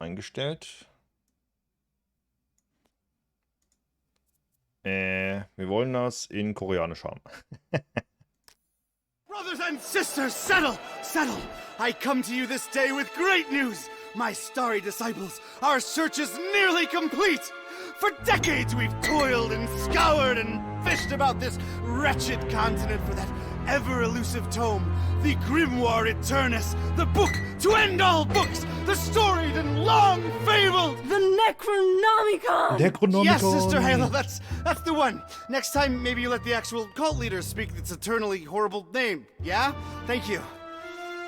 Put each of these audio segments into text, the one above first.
eingestellt. Wir wollen das in Koreanisch haben. Brothers and sisters, settle! Settle! I come to you this day with great news! My starry disciples, our search is nearly complete! For decades we've toiled and scoured and fished about this wretched continent for that ever-elusive tome, the Grimoire Eternus, the book to end all books, the storied and long-fabled... The Necronomicon! Necronomicon! Yes, Sister Halo, that's the one. Next time, maybe you let the actual cult leader speak its eternally horrible name, yeah? Thank you.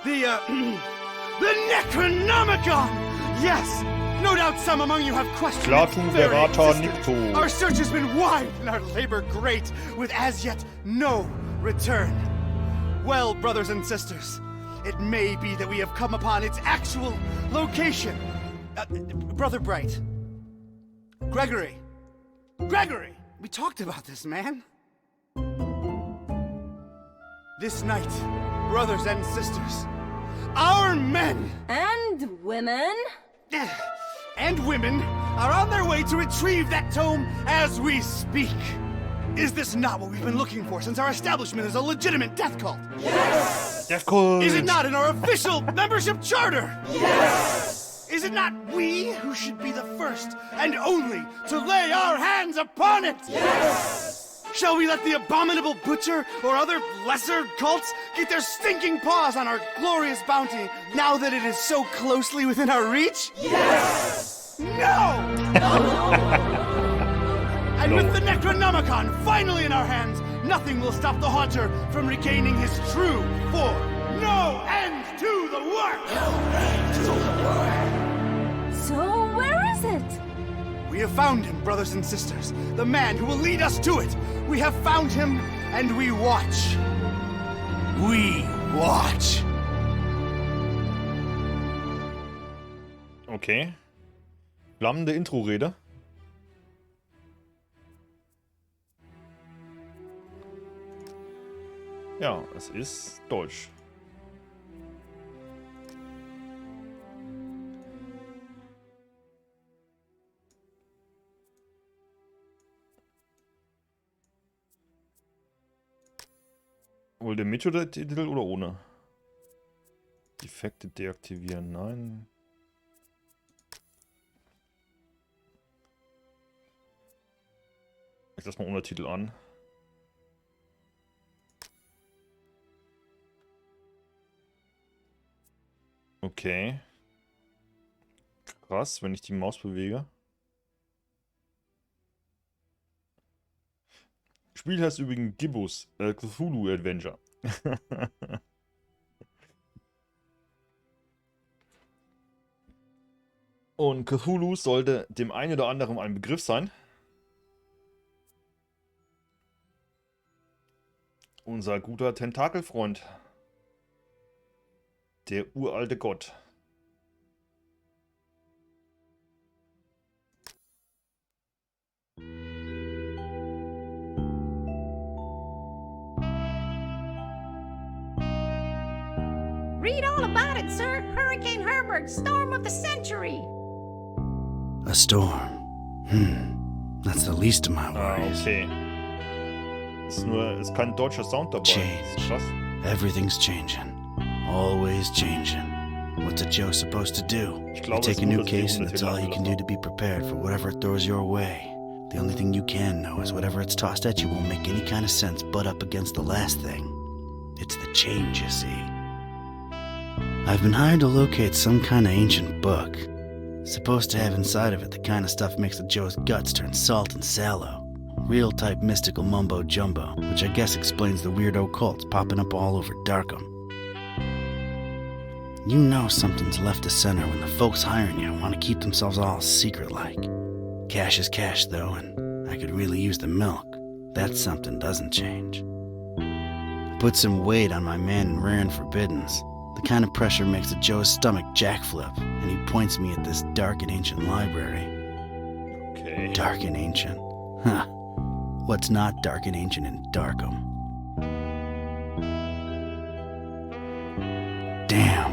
The Necronomicon! Yes! No doubt some among you have questioned its very existence. Our search has been wide and our labor great, with as yet no return. Well, brothers and sisters, it may be that we have come upon its actual location. Brother Bright. Gregory, we talked about this, man. This night, brothers and sisters, our men... And women... and women are on their way to retrieve that tome as we speak. Is this not what we've been looking for since our establishment is a legitimate death cult? Yes! Death cult! Is it not in our official membership charter? Yes! Is it not we who should be the first and only to lay our hands upon it? Yes! Shall we let the abominable butcher or other lesser cults get their stinking paws on our glorious bounty now that it is so closely within our reach? Yes! No! And with the Necronomicon finally in our hands, nothing will stop the Haunter from regaining his true form. No end to the work! No end to the work! So where is it? We have found him, brothers and sisters. The man who will lead us to it. We have found him, and we watch. We watch. Okay. Flammende Intro-Rede. Ja, es ist Deutsch. Wollt ihr mit Untertitel oder ohne? Effekte deaktivieren, nein. Ich lasse mal Untertitel an. Okay. Krass, wenn ich die Maus bewege. Spiel heißt übrigens Gibbous, Cthulhu Adventure. Und Cthulhu sollte dem einen oder anderen ein Begriff sein. Unser guter Tentakelfreund. Der uralte Gott. Read all about it, sir. Hurricane Herbert, storm of the century. A storm. That's the least of my worries. Okay. Ist kein deutscher Sound dabei. Change. Was? Everything's changing. Always changing. What's a Joe supposed to do? You take a new case and that's all you can do to be prepared for whatever it throws your way. The only thing you can know is whatever it's tossed at you won't make any kind of sense butt up against the last thing. It's the change, you see. I've been hired to locate some kind of ancient book. Supposed to have inside of it the kind of stuff makes a Joe's guts turn salt and sallow. Real type mystical mumbo jumbo, which I guess explains the weirdo cults popping up all over Darkham. You know something's left of center when the folks hiring you want to keep themselves all secret-like. Cash is cash, though, and I could really use the milk. That something doesn't change. Put some weight on my man in rare and forbiddens. The kind of pressure makes a Joe's stomach jackflip, and he points me at this dark and ancient library. Okay. Dark and ancient. Huh. What's not dark and ancient in Darkham? Damn.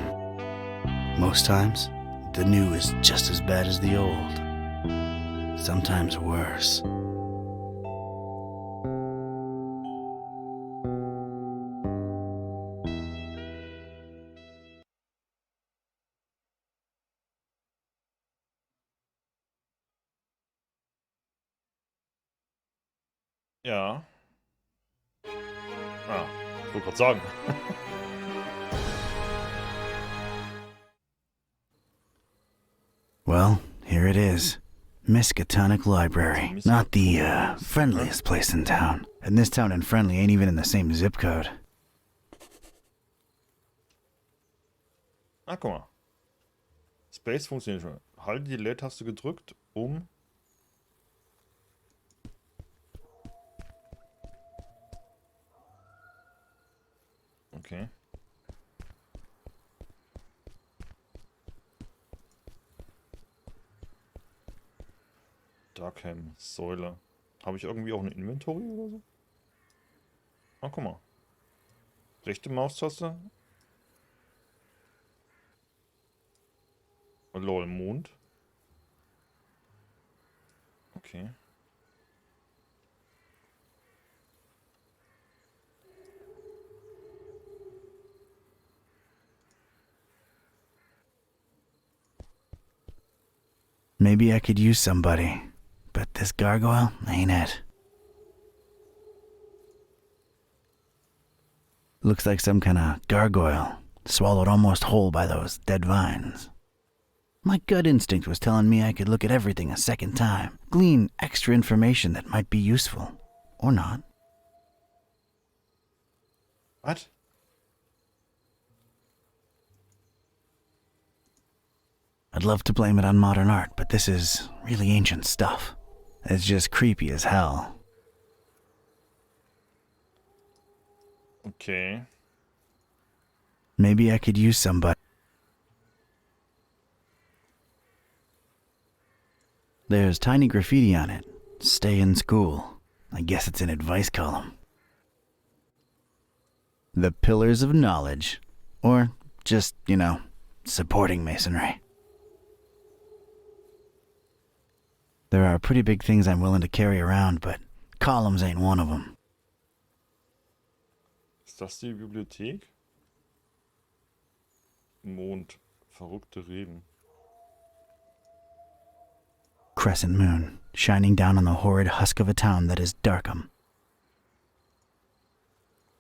Most times, the new is just as bad as the old. Sometimes worse. Ja. Ah, ich wollte gerade sagen. Well, here it is. Miskatonic Library. Not the, friendliest place in town. And this town and friendly ain't even in the same zip code. Ah, guck mal. Space funktioniert schon. Halte die Leertaste gedrückt, um... Okay. Darkham, Säule. Habe ich irgendwie auch eine Inventory oder so? Ah, guck mal. Rechte Maustaste. Oh, lol, Mond. Okay. Maybe I could use somebody, but this gargoyle ain't it. Looks like some kind of gargoyle, swallowed almost whole by those dead vines. My gut instinct was telling me I could look at everything a second time, glean extra information that might be useful, or not. What? I'd love to blame it on modern art, but this is really ancient stuff. It's just creepy as hell. Okay. Maybe I could use somebody. There's tiny graffiti on it. Stay in school. I guess it's an advice column. The Pillars of Knowledge. Or just, supporting masonry. There are pretty big things I'm willing to carry around, but columns ain't one of them. Ist das die Bibliothek? Mond. Verrückte Reben. Crescent moon, shining down on the horrid husk of a town that is Darkham.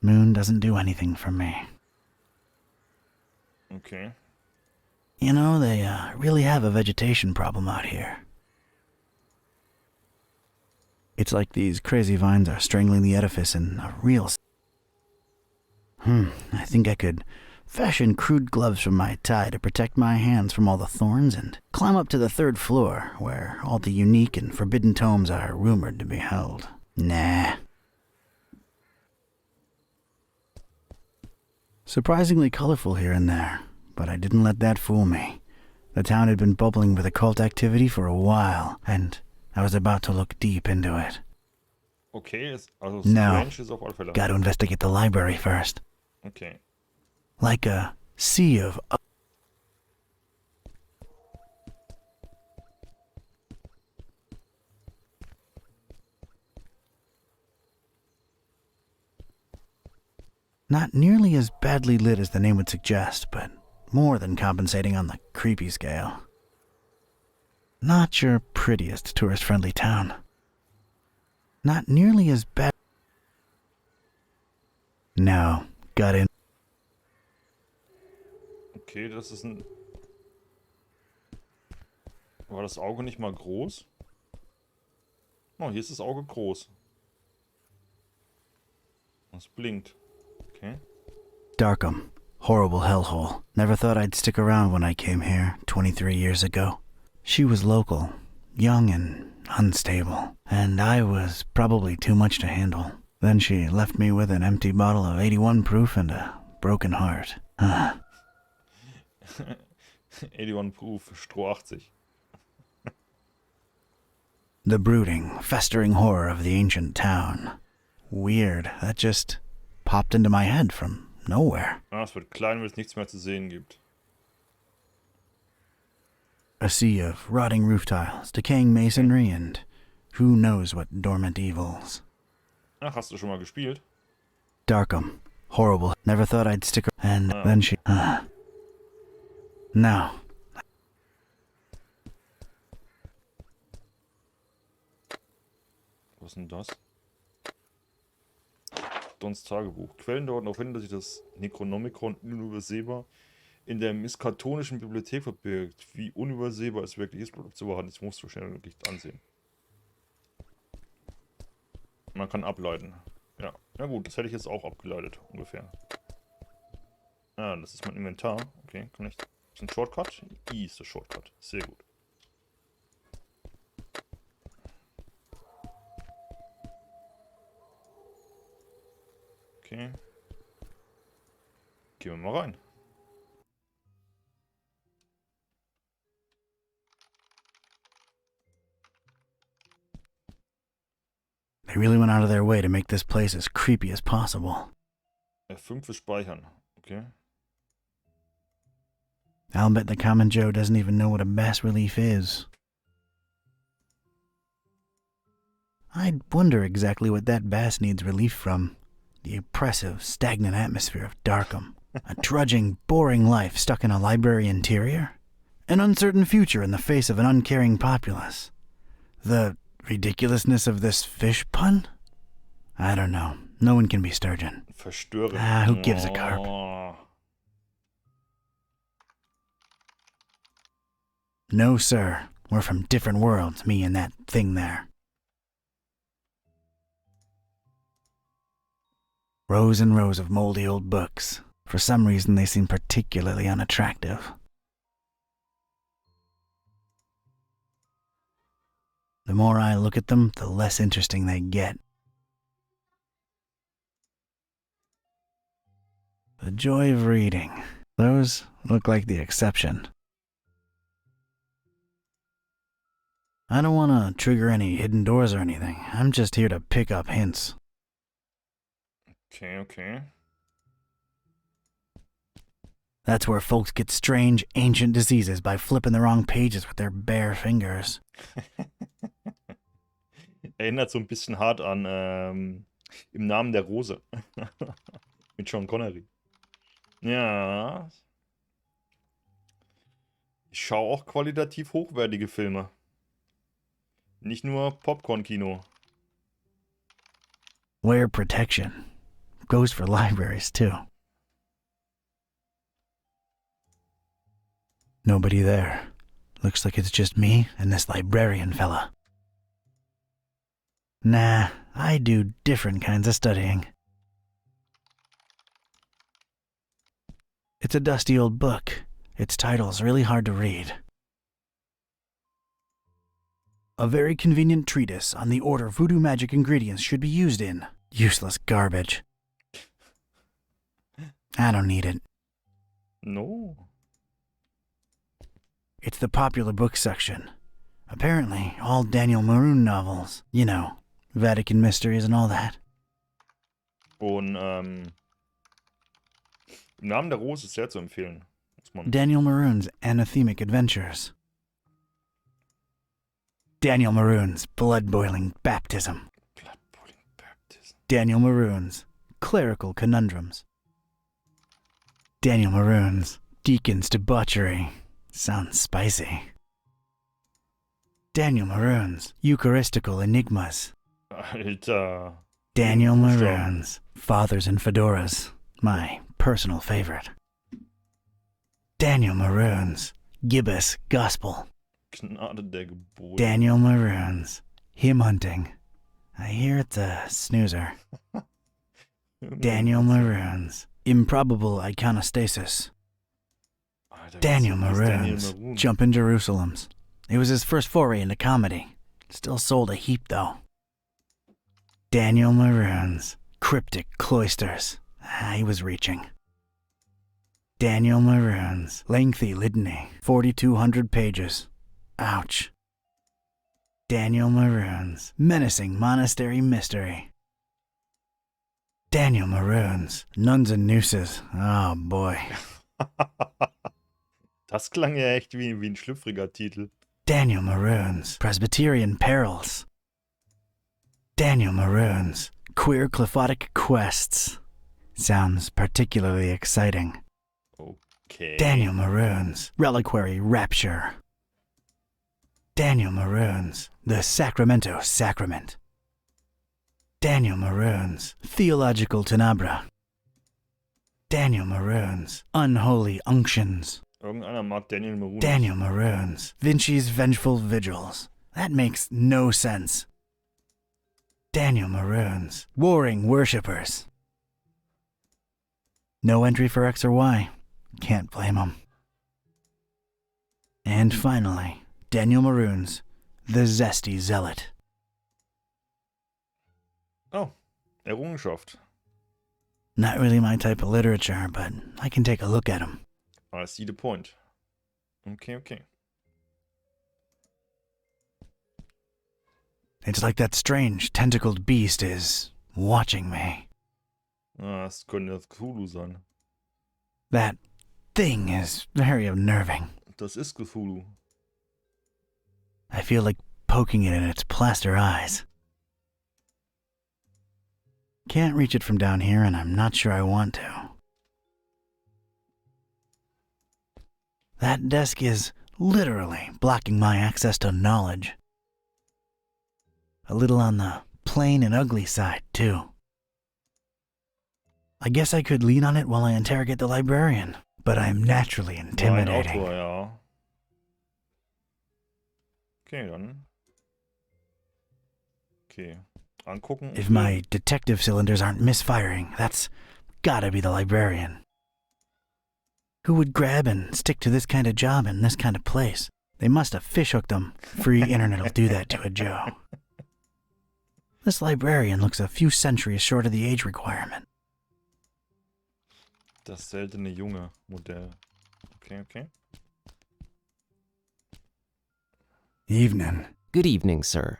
Moon doesn't do anything for me. Okay. You know, they really have a vegetation problem out here. It's like these crazy vines are strangling the edifice in a real... I think I could fashion crude gloves from my tie to protect my hands from all the thorns and climb up to the 3rd floor, where all the unique and forbidden tomes are rumored to be held. Nah. Surprisingly colorful here and there, but I didn't let that fool me. The town had been bubbling with occult activity for a while, and I was about to look deep into it. Okay, also No, strange ist auf alle Fälle. got to investigate the library first. Okay. Like a sea of... Not nearly as badly lit as the name would suggest, but more than compensating on the creepy scale. Not your prettiest tourist-friendly town. Not nearly as bad... No, got in. Okay, das ist ein... War das Auge nicht mal groß? Oh, hier ist das Auge groß. Es blinkt. Okay. Darkham. Horrible hellhole. Never thought I'd stick around when I came here 23 years ago. She was local, young and unstable, and I was probably too much to handle. Then she left me with an empty bottle of 81 proof and a broken heart. 81 Proof, Stroh 80. The brooding, festering horror of the ancient town. Weird, that just popped into my head from nowhere. Ah, es wird klein, wenn es nichts mehr zu sehen gibt. A sea of rotting roof tiles, decaying masonry, and who knows what dormant evils. Ach, hast du schon mal gespielt? Darkham. Horrible. Never thought I'd stick her. And then she... No. Was ist denn das? Dons Tagebuch. Quellen deuten darauf hin, dass sich das Necronomicon unübersehbar in der Miskatonischen Bibliothek verbirgt. Wie unübersehbar es wirklich ist, bleibt zu behalten. Das musst du schnell wirklich ansehen. Man kann ableiten. Ja, na gut, das hätte ich jetzt auch abgeleitet, ungefähr. Ah, das ist mein Inventar. Okay, kann ich... Ist ein Shortcut? I ist der Shortcut. Sehr gut. Okay. Gehen wir mal rein. They really went out of their way to make this place as creepy as possible. F5 ist speichern. Okay. I'll bet the common Joe doesn't even know what a bas relief is. I'd wonder exactly what that bass needs relief from. The oppressive, stagnant atmosphere of Darkham. A trudging, boring life stuck in a library interior. An uncertain future in the face of an uncaring populace. The ridiculousness of this fish pun? I don't know. No one can be Sturgeon. Verstören. Who gives a carp? No, sir. We're from different worlds, me and that thing there. Rows and rows of moldy old books. For some reason, they seem particularly unattractive. The more I look at them, the less interesting they get. The joy of reading. Those look like the exception. I don't want to trigger any hidden doors or anything. I'm just here to pick up hints. Okay, okay. That's where folks get strange, ancient diseases by flipping the wrong pages with their bare fingers. Erinnert so ein bisschen hart an Im Namen der Rose. Mit Sean Connery. Ja. Ich schaue auch qualitativ hochwertige Filme. Nicht nur Popcorn-Kino. Wear protection. Goes for libraries, too. Nobody there. Looks like it's just me and this librarian fella. Nah, I do different kinds of studying. It's a dusty old book. Its title's really hard to read. A very convenient treatise on the order voodoo magic ingredients should be used in. Useless garbage. I don't need it. No. It's the popular book section. Apparently, all Daniel Maroon novels. You know, Vatican mysteries and all that. Und Im Namen der Rose ist sehr zu empfehlen. Daniel Maroon's Anathemic Adventures. Daniel Maroon's Blood-Boiling Baptism. Blood-Boiling Baptism. Daniel Maroon's Clerical Conundrums. Daniel Maroon's Deacon's Debauchery. Sounds spicy. Daniel Maroon's Eucharistical Enigmas. Alter. Daniel Maroon's Fathers in Fedoras. My personal favorite. Daniel Maroon's Gibbous Gospel. Gnade der Geburt. Daniel Maroon's Hymn Hunting. I hear it's a snoozer. Daniel Maroon's Improbable Iconostasis. Alter, Daniel was ist Maroon's Daniel Maroon? Jumpin' Jerusalems. It was his first foray into comedy. Still sold a heap, though. Daniel Maroon's Cryptic Cloisters. He was reaching. Daniel Maroon's Lengthy Litany. 4,200 pages. Ouch. Daniel Maroon's Menacing Monastery Mystery. Daniel Maroon's Nuns and Nooses. Oh boy. Das klang ja echt wie ein schlüpfriger Titel. Daniel Maroon's Presbyterian Perils. Daniel Maroon's Queer Clyphotic Quests. Sounds particularly exciting. Okay. Daniel Maroon's Reliquary Rapture. Daniel Maroon's The Sacramento Sacrament. Daniel Maroon's Theological Tenebra. Daniel Maroon's Unholy Unctions. Irgendeiner mag Daniel Maroon. Daniel Maroon's Vinci's Vengeful Vigils. That makes no sense. Daniel Maroon's Warring Worshippers. No entry for X or Y. Can't blame him. And finally, Daniel Maroon's The Zesty Zealot. Oh, Errungenschaft. Not really my type of literature, but I can take a look at him. I see the point. Okay. It's like that strange tentacled beast is watching me. Das könnte das Cthulhu sein. That thing is very unnerving. Das ist Cthulhu. I feel like poking it in its plaster eyes. Can't reach it from down here, and I'm not sure I want to. That desk is literally blocking my access to knowledge. A little on the plain and ugly side, too. I guess I could lean on it while I interrogate the librarian, but I'm naturally intimidating. Ein Autor, ja. Okay, dann. Okay, angucken. If my detective cylinders aren't misfiring, that's gotta be the librarian. Who would grab and stick to this kind of job in this kind of place? They must have fishhooked them. Free internet'll do that to a Joe. This librarian looks a few centuries short of the age requirement. Das seltene junge Modell. Okay. Evening. Good evening, sir.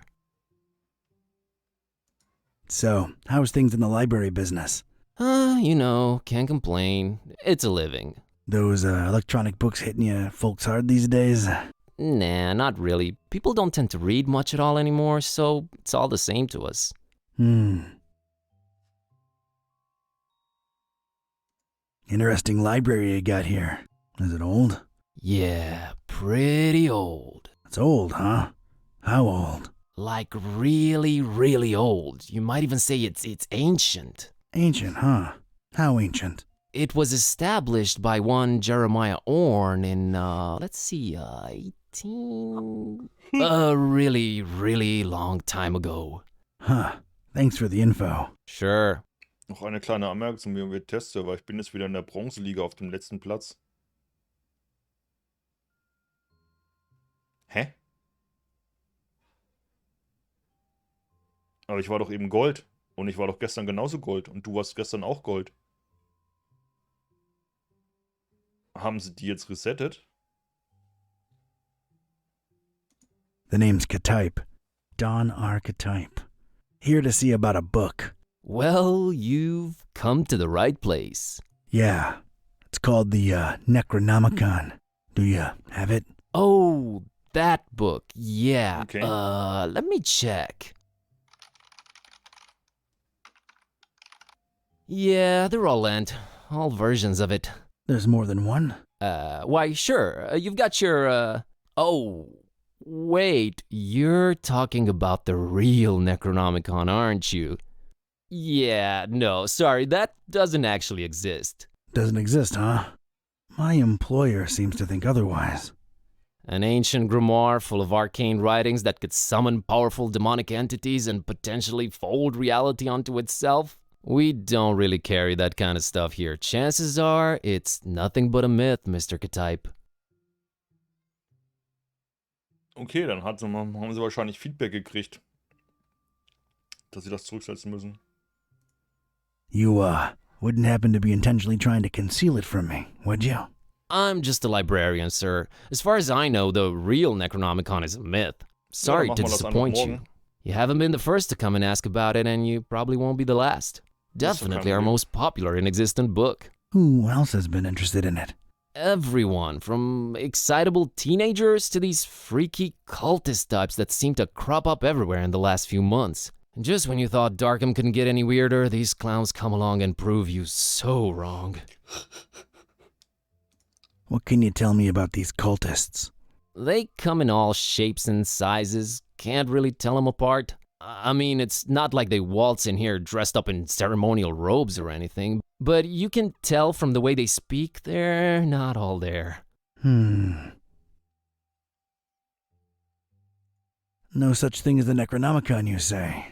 So, how's things in the library business? Can't complain. It's a living. Those electronic books hitting you folks hard these days? Nah, not really. People don't tend to read much at all anymore, so it's all the same to us. Interesting library you got here. Is it old? Yeah, pretty old. It's old, huh? How old? Like really, really old. You might even say it's ancient. Ancient, huh? How ancient? It was established by one Jeremiah Orne in, 18... a really, really long time ago. Huh. Thanks for the info. Sure. Noch eine kleine Anmerkung zum Testserver. Ich bin jetzt wieder in der Bronzeliga auf dem letzten Platz. Hä? Aber ich war doch eben Gold. Und ich war doch gestern genauso Gold. Und du warst gestern auch Gold. Haben sie die jetzt resettet? The name's Katype. Don Archetype. Here to see about a book. Well, you've come to the right place. Yeah. It's called the Necronomicon. Do you have it? Oh, that book. Yeah. Okay. Let me check. Yeah, they're all lent. All versions of it. There's more than one? Why, sure. You've got your, Oh, wait. You're talking about the real Necronomicon, aren't you? Yeah, no, sorry. That doesn't actually exist. Doesn't exist, huh? My employer seems to think otherwise. An ancient grimoire full of arcane writings that could summon powerful demonic entities and potentially fold reality onto itself? We don't really carry that kind of stuff here. Chances are, it's nothing but a myth, Mr. Katype. Okay, dann haben sie wahrscheinlich Feedback gekriegt, dass sie das zurücksetzen müssen. You, wouldn't happen to be intentionally trying to conceal it from me, would you? I'm just a librarian, sir. As far as I know, the real Necronomicon is a myth. Sorry to disappoint you. You haven't been the first to come and ask about it, and you probably won't be the last. Definitely our most popular and existent book. Who else has been interested in it? everyone, from excitable teenagers to these freaky cultist types that seem to crop up everywhere in the last few months. And just when you thought Darkham couldn't get any weirder, these clowns come along and prove you so wrong. What can you tell me about these cultists? They come in all shapes and sizes, can't really tell them apart. I mean, it's not like they waltz in here dressed up in ceremonial robes or anything, but you can tell from the way they speak they're not all there. No such thing as the Necronomicon, you say?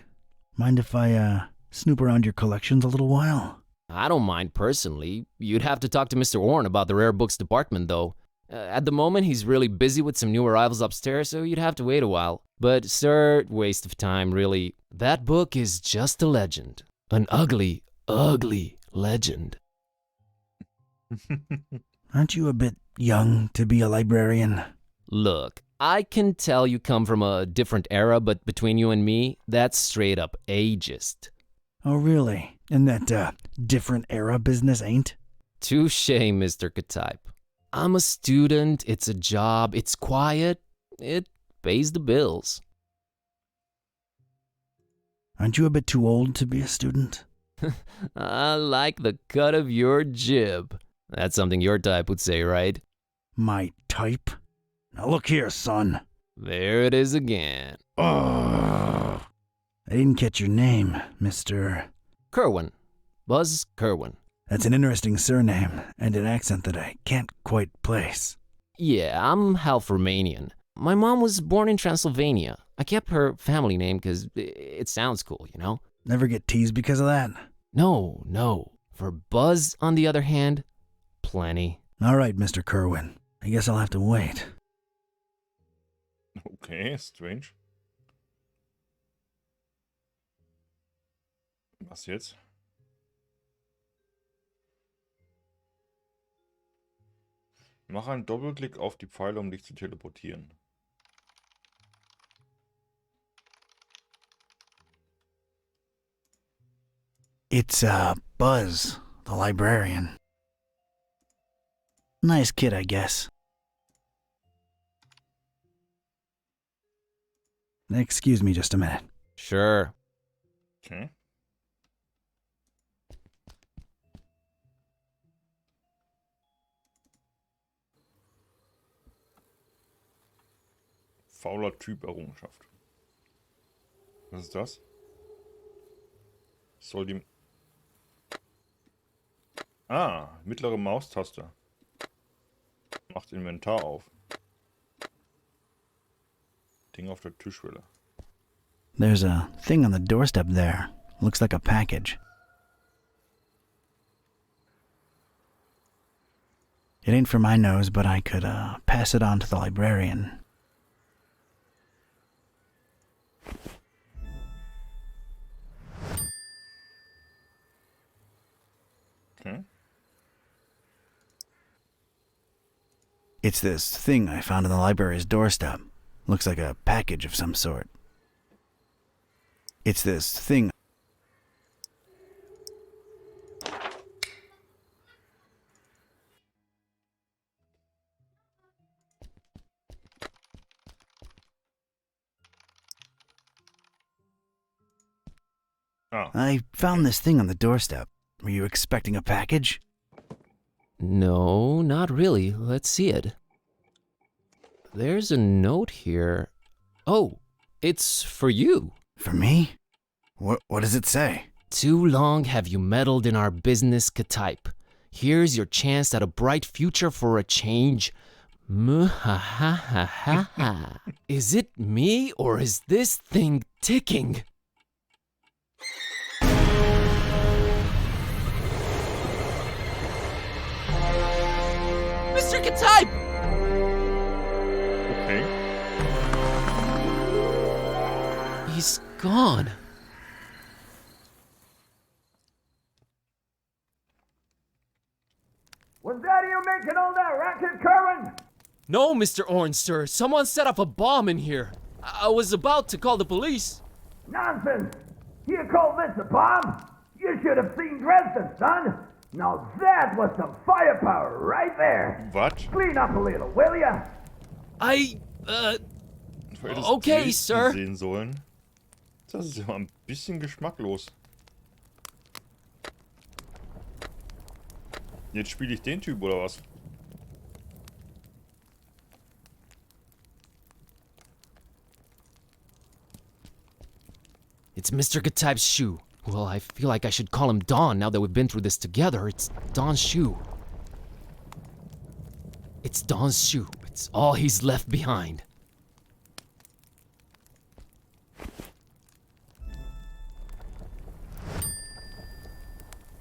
Mind if I, snoop around your collections a little while? I don't mind personally. You'd have to talk to Mr. Orne about the rare books department, though. At the moment, he's really busy with some new arrivals upstairs, so you'd have to wait a while. But, sir, waste of time, really. That book is just a legend. An ugly, ugly legend. Aren't you a bit young to be a librarian? Look, I can tell you come from a different era, but between you and me, that's straight up ageist. Oh, really? And that, different era business ain't? Touché, Mr. Katype. I'm a student, it's a job, it's quiet, it pays the bills. Aren't you a bit too old to be a student? I like the cut of your jib. That's something your type would say, right? My type? Now look here, son. There it is again. Ugh. I didn't catch your name, Mr. Kerwin. Buzz Kerwin. That's an interesting surname, and an accent that I can't quite place. Yeah, I'm half Romanian. My mom was born in Transylvania. I kept her family name because it sounds cool, you know? Never get teased because of that? No. For Buzz, on the other hand, plenty. All right, Mr. Kerwin. I guess I'll have to wait. Okay, strange. Was jetzt? Mach einen Doppelklick auf die Pfeile, um dich zu teleportieren. It's, Buzz, the librarian. Nice kid, I guess. Excuse me just a minute. Sure. Okay. Fauler Typ Errungenschaft. Was ist das? Soll die... mittlere Maustaste. Macht Inventar auf. Ding auf der Tischwelle. There's a thing on the doorstep there. Looks like a package. It ain't for my nose, but I could, pass it on to the librarian. Okay. It's this thing I found on the library's doorstep. Looks like a package of some sort. It's this thing. I found this thing on the doorstep. Were you expecting a package? No, not really. Let's see it. There's a note here. Oh, it's for you. For me? What does it say? Too long have you meddled in our business, Katype. Here's your chance at a bright future for a change. Muhahahaha. Is it me or is this thing ticking? Mr. Katype! Okay. He's gone. Was that you making all that racket, Kerwin? No, Mr. Orange, sir. Someone set up a bomb in here. I was about to call the police. Nonsense! You call this a bomb? You should have seen Dresden, son! Now that was some firepower right there. Was? Clean up a little, will ya? Du hättest Okay, Dresden Sir. sehen sollen. Das ist ja ein bisschen geschmacklos. Jetzt spiele ich den Typ, oder was? It's Mr. Gtype's shoe. Well, I feel like I should call him Don now that we've been through this together. It's Don's shoe. It's Don's shoe. It's all he's left behind.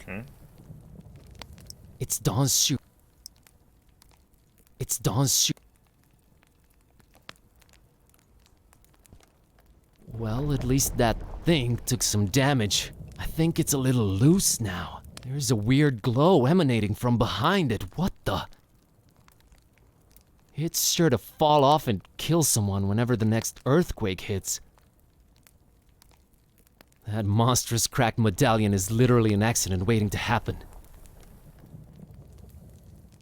Okay. It's Don's shoe. It's Don's shoe. Well, at least that thing took some damage. I think it's a little loose now. There's a weird glow emanating from behind it. What the? It's sure to fall off and kill someone whenever the next earthquake hits. That monstrous cracked medallion is literally an accident waiting to happen.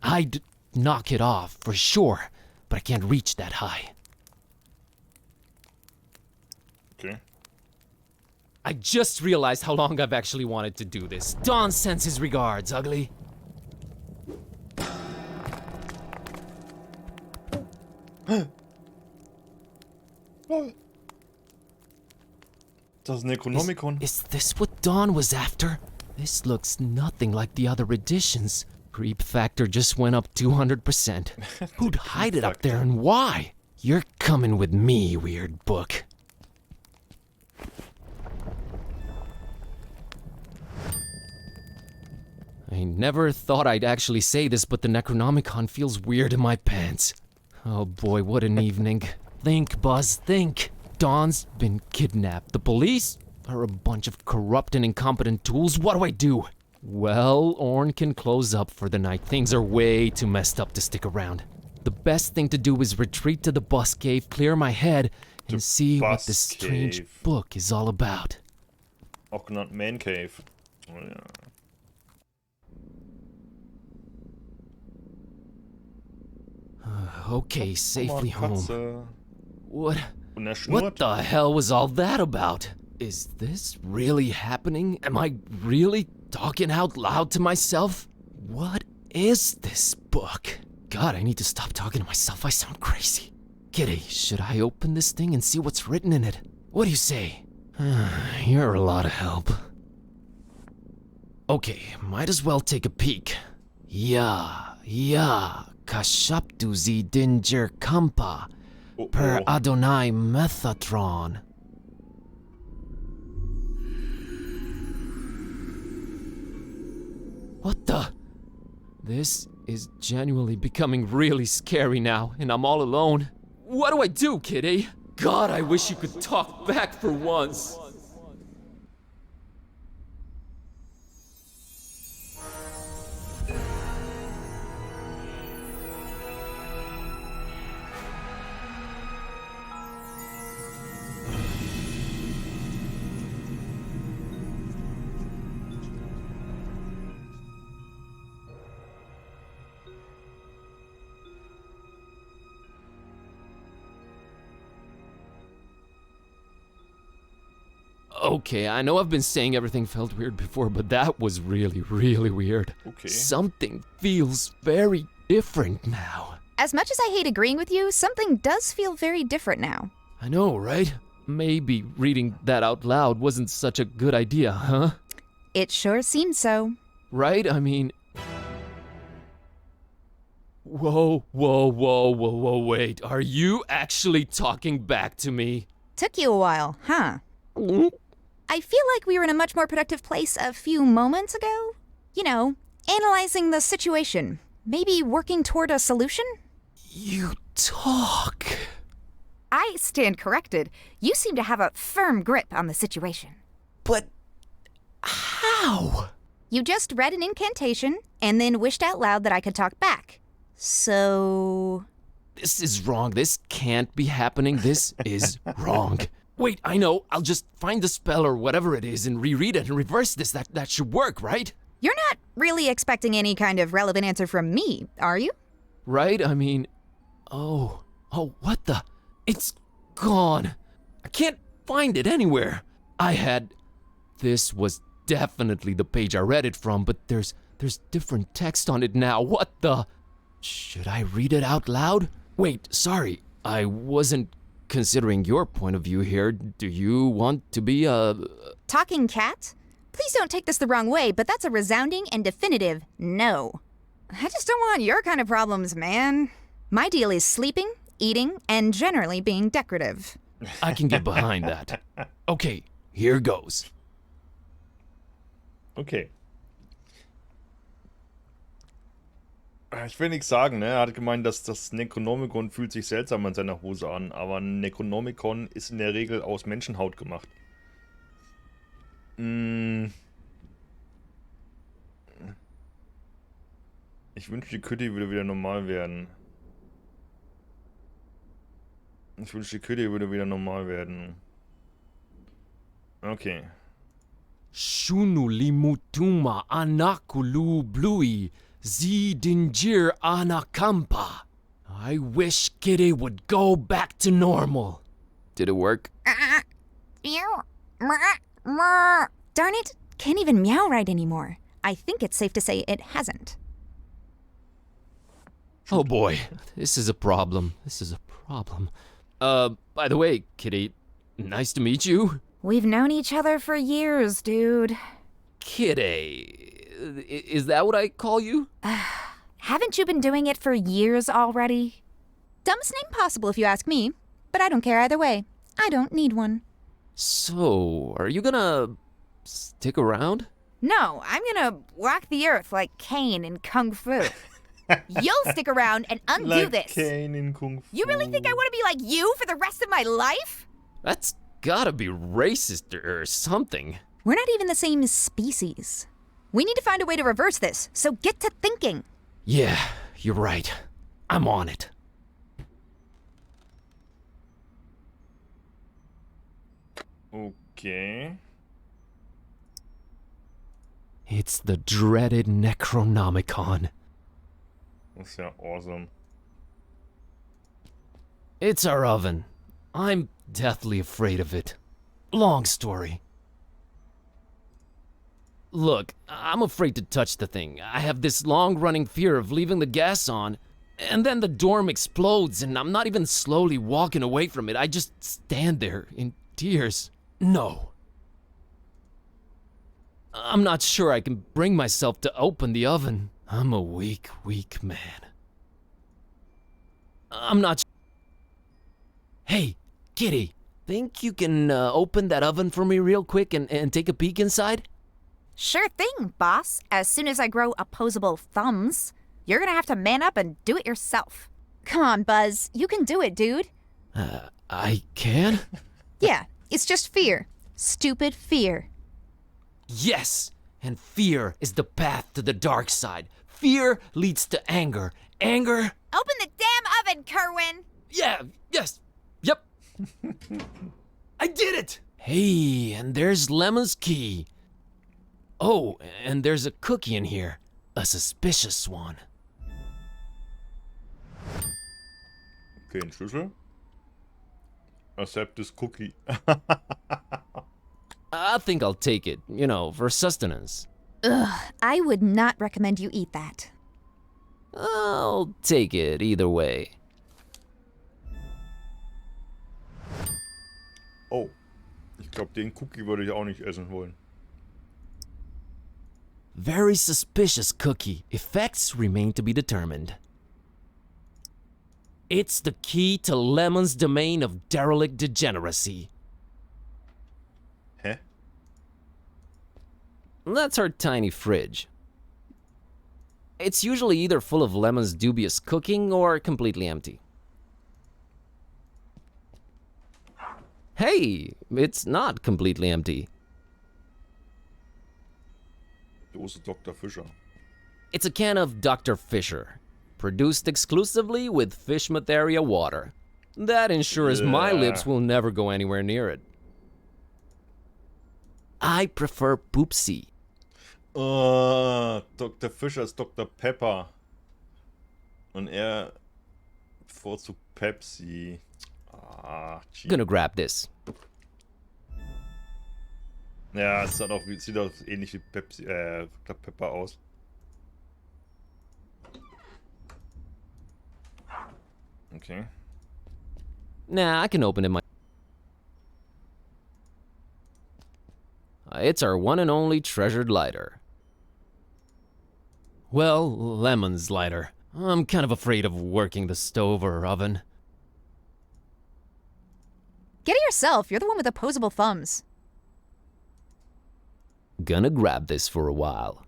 I'd knock it off, for sure, but I can't reach that high. Okay. I just realized how long I've actually wanted to do this. Don sends his regards, ugly. Das Necronomicon. Is this what Don was after? This looks nothing like the other editions. Creep factor just went up 200%. Who'd hide it up there and why? You're coming with me, weird book. I never thought I'd actually say this, but the Necronomicon feels weird in my pants. Oh boy, what an evening. Think, Buzz, think. Don's been kidnapped. The police are a bunch of corrupt and incompetent tools. What do I do? Well, Orn can close up for the night. Things are way too messed up to stick around. The best thing to do is retreat to the bus cave, clear my head, and see what this strange book is all about. Auch genannt Man Cave. Oh, ja. Okay, safely home. Katze. What Und er schnurrt. the hell was all that about? Is this really happening? Am I really talking out loud to myself? What is this book? God, I need to stop talking to myself. I sound crazy. Kitty, should I open this thing and see what's written in it? What do you say? You're a lot of help. Okay, might as well take a peek. Ja, kashaptu zi dinger kampa. Per Adonai Methatron. What the? This is genuinely becoming really scary now, and I'm all alone. What do I do, Kitty? God, I wish you could talk back for once. Okay, I know I've been saying everything felt weird before, but that was really, really weird. Okay. Something feels very different now. As much as I hate agreeing with you, something does feel very different now. I know, right? Maybe reading that out loud wasn't such a good idea, huh? It sure seems so. Right? I mean... Whoa, wait. Are you actually talking back to me? Took you a while, huh? I feel like we were in a much more productive place a few moments ago. You know, analyzing the situation. Maybe working toward a solution? You talk. I stand corrected. You seem to have a firm grip on the situation. But how? You just read an incantation and then wished out loud that I could talk back. So... This is wrong. This can't be happening. This is wrong. Wait, I know. I'll just find the spell or whatever it is and reread it and reverse this. That should work, right? You're not really expecting any kind of relevant answer from me, are you? Right? I mean, oh, what the? It's gone. I can't find it anywhere. This was definitely the page I read it from, but there's different text on it now. What the? Should I read it out loud? Wait, sorry, I wasn't considering your point of view here. Do you want to be a... Talking cat? Please don't take this the wrong way, but that's a resounding and definitive no. I just don't want your kind of problems, man. My deal is sleeping, eating, and generally being decorative. I can get behind that. Okay, here goes. Okay. Ich will nichts sagen, ne? Er hat gemeint, dass das Necronomicon fühlt sich seltsam an seiner Hose an, aber ein Necronomicon ist in der Regel aus Menschenhaut gemacht. Ich wünschte, die Küche würde wieder normal werden. Okay. Shunulimutuma anakulu blui zidinjir anakampa. I wish Kitty would go back to normal. Did it work? Darn it, can't even meow right anymore. I think it's safe to say it hasn't. Oh boy, this is a problem. By the way, Kitty, nice to meet you. We've known each other for years, dude. Kitty, is that what I call you? Haven't you been doing it for years already? Dumbest name possible if you ask me, but I don't care either way. I don't need one. So, are you gonna stick around? No, I'm gonna walk the earth like Cain in Kung Fu. You'll stick around and undo like this. Cain in Kung Fu. You really think I want to be like you for the rest of my life? That's gotta be racist or something. We're not even the same species. We need to find a way to reverse this, so get to thinking. Yeah, you're right. I'm on it. Okay. It's the dreaded Necronomicon. Das ist ja awesome. It's our oven. I'm deathly afraid of it. Long story. Look, I'm afraid to touch the thing. I have this long-running fear of leaving the gas on, and then the dorm explodes, and I'm not even slowly walking away from it. I just stand there in tears. No. I'm not sure I can bring myself to open the oven. I'm a weak man. I'm not. Hey, Kitty, think you can open that oven for me real quick and take a peek inside? Sure thing, boss. As soon as I grow opposable thumbs, you're gonna have to man up and do it yourself. Come on, Buzz. You can do it, dude. I can? Yeah, it's just fear. Stupid fear. Yes! And fear is the path to the dark side. Fear leads to anger. Anger... Open the damn oven, Kerwin! Yeah, yes, yep. I did it! Hey, and there's Lemon's key. Oh, and there's a cookie in here. A suspicious one. Okay, ein Schlüssel. Accept this cookie. I think I'll take it, you know, for sustenance. Ugh, I would not recommend you eat that. I'll take it either way. Oh, ich glaube, den Cookie würde ich auch nicht essen wollen. Very suspicious cookie. Effects remain to be determined. It's the key to Lemon's domain of derelict degeneracy. Hä? That's her tiny fridge. It's usually either full of Lemon's dubious cooking or completely empty. Hey, it's not completely empty. Dose Dr. Fischer. It's a can of Dr. Fischer, produced exclusively with Fishmatheria water. That ensures my lips will never go anywhere near it. I prefer Poopsie. Oh, Dr. Fischer ist Dr. Pepper. Und er bevorzugt Pepsi. Ah, Gonna grab this. Ja, es hat auch, sieht auch ähnlich wie Pepsi, Dr. Pepper aus. Okay. Nah, I can open it It's our one and only treasured lighter. Well, Lemon's lighter. I'm kind of afraid of working the stove or oven. Get it yourself. You're the one with opposable thumbs. Gonna grab this for a while.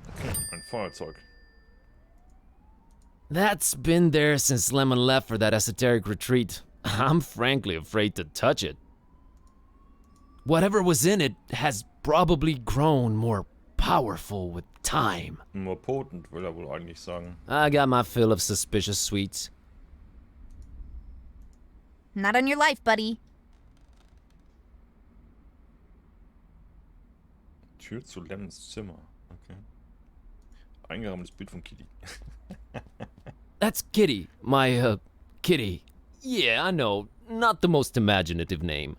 Okay, ein Feuerzeug. That's been there since Lemon left for that esoteric retreat. I'm frankly afraid to touch it. Whatever was in it has probably grown more powerful with time. More potent, will er wohl eigentlich sagen. I got my fill of suspicious sweets. Not on your life, buddy. Tür zu Lemons Zimmer. Okay. Eingerahmtes Bild von Kitty. That's Kitty. My, Kitty. Yeah, I know. Not the most imaginative name.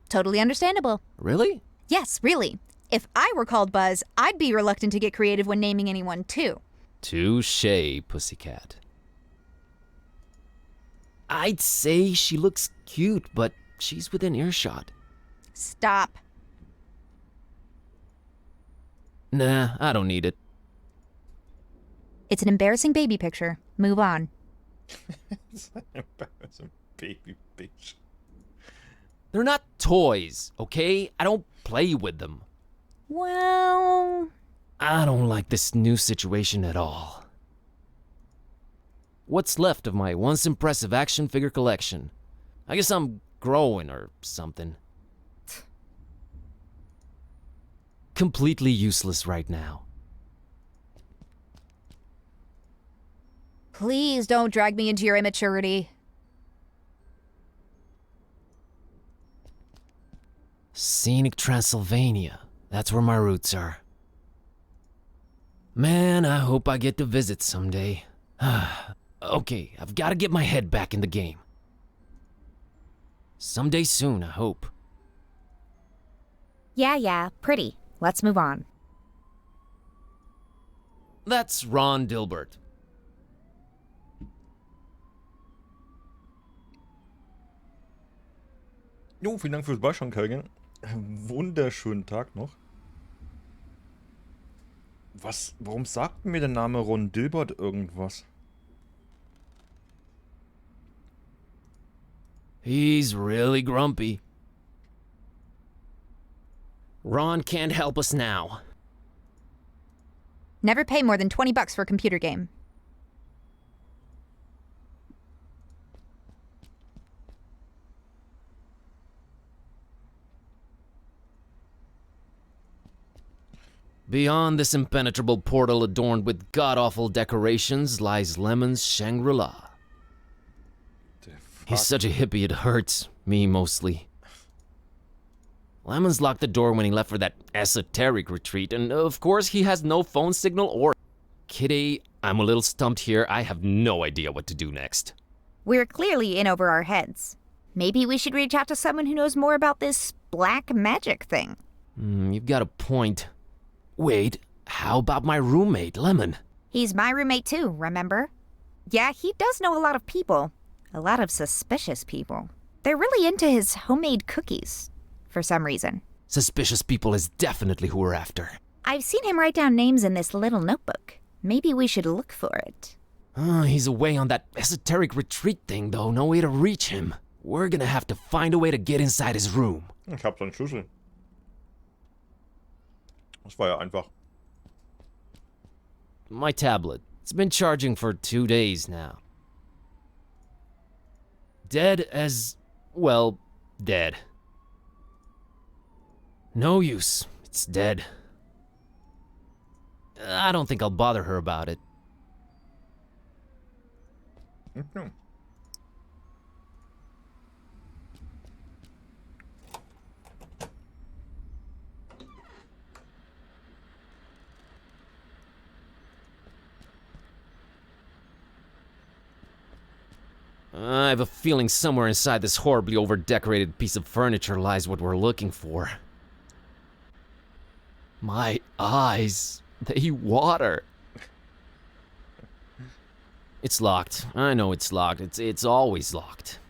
Totally understandable. Really? Yes, really. If I were called Buzz, I'd be reluctant to get creative when naming anyone, too. Touché, pussycat. I'd say she looks cute, but she's within earshot. Stop. Nah, I don't need it. It's an embarrassing baby picture. Move on. It's an embarrassing baby bitch. They're not toys, okay? I don't play with them. Well... I don't like this new situation at all. What's left of my once impressive action figure collection? I guess I'm growing or something. Completely useless right now. Please don't drag me into your immaturity. Scenic Transylvania. That's where my roots are. Man, I hope I get to visit someday. Okay, I've got to get my head back in the game. Someday soon, I hope. Yeah, pretty. Let's move on. That's Ron Dilbert. Jo, vielen Dank fürs Beischauen, Kölgen. Wunderschönen Tag noch. Warum sagt mir der Name Ron Dilbert irgendwas? He's really grumpy. Ron can't help us now. Never pay more than $20 for a computer game. Beyond this impenetrable portal adorned with god-awful decorations lies Lemon's Shangri-La. He's such a hippie it hurts. Me mostly. Lemon's locked the door when he left for that esoteric retreat, and of course he has no phone signal or... Kitty, I'm a little stumped here. I have no idea what to do next. We're clearly in over our heads. Maybe we should reach out to someone who knows more about this black magic thing. You've got a point. Wait, how about my roommate, Lemon? He's my roommate too, remember? Yeah, he does know a lot of people. A lot of suspicious people. They're really into his homemade cookies, for some reason. Suspicious people is definitely who we're after. I've seen him write down names in this little notebook. Maybe we should look for it. He's away on that esoteric retreat thing, though. No way to reach him. We're gonna have to find a way to get inside his room. Ich hab seinen Schlüssel. Das war ja einfach. My tablet. It's been charging for 2 days now. Dead as... well, dead. No use. It's dead. I don't think I'll bother her about it. Okay. I have a feeling somewhere inside this horribly over-decorated piece of furniture lies what we're looking for. My eyes, they water. It's locked. I know it's locked. It's always locked.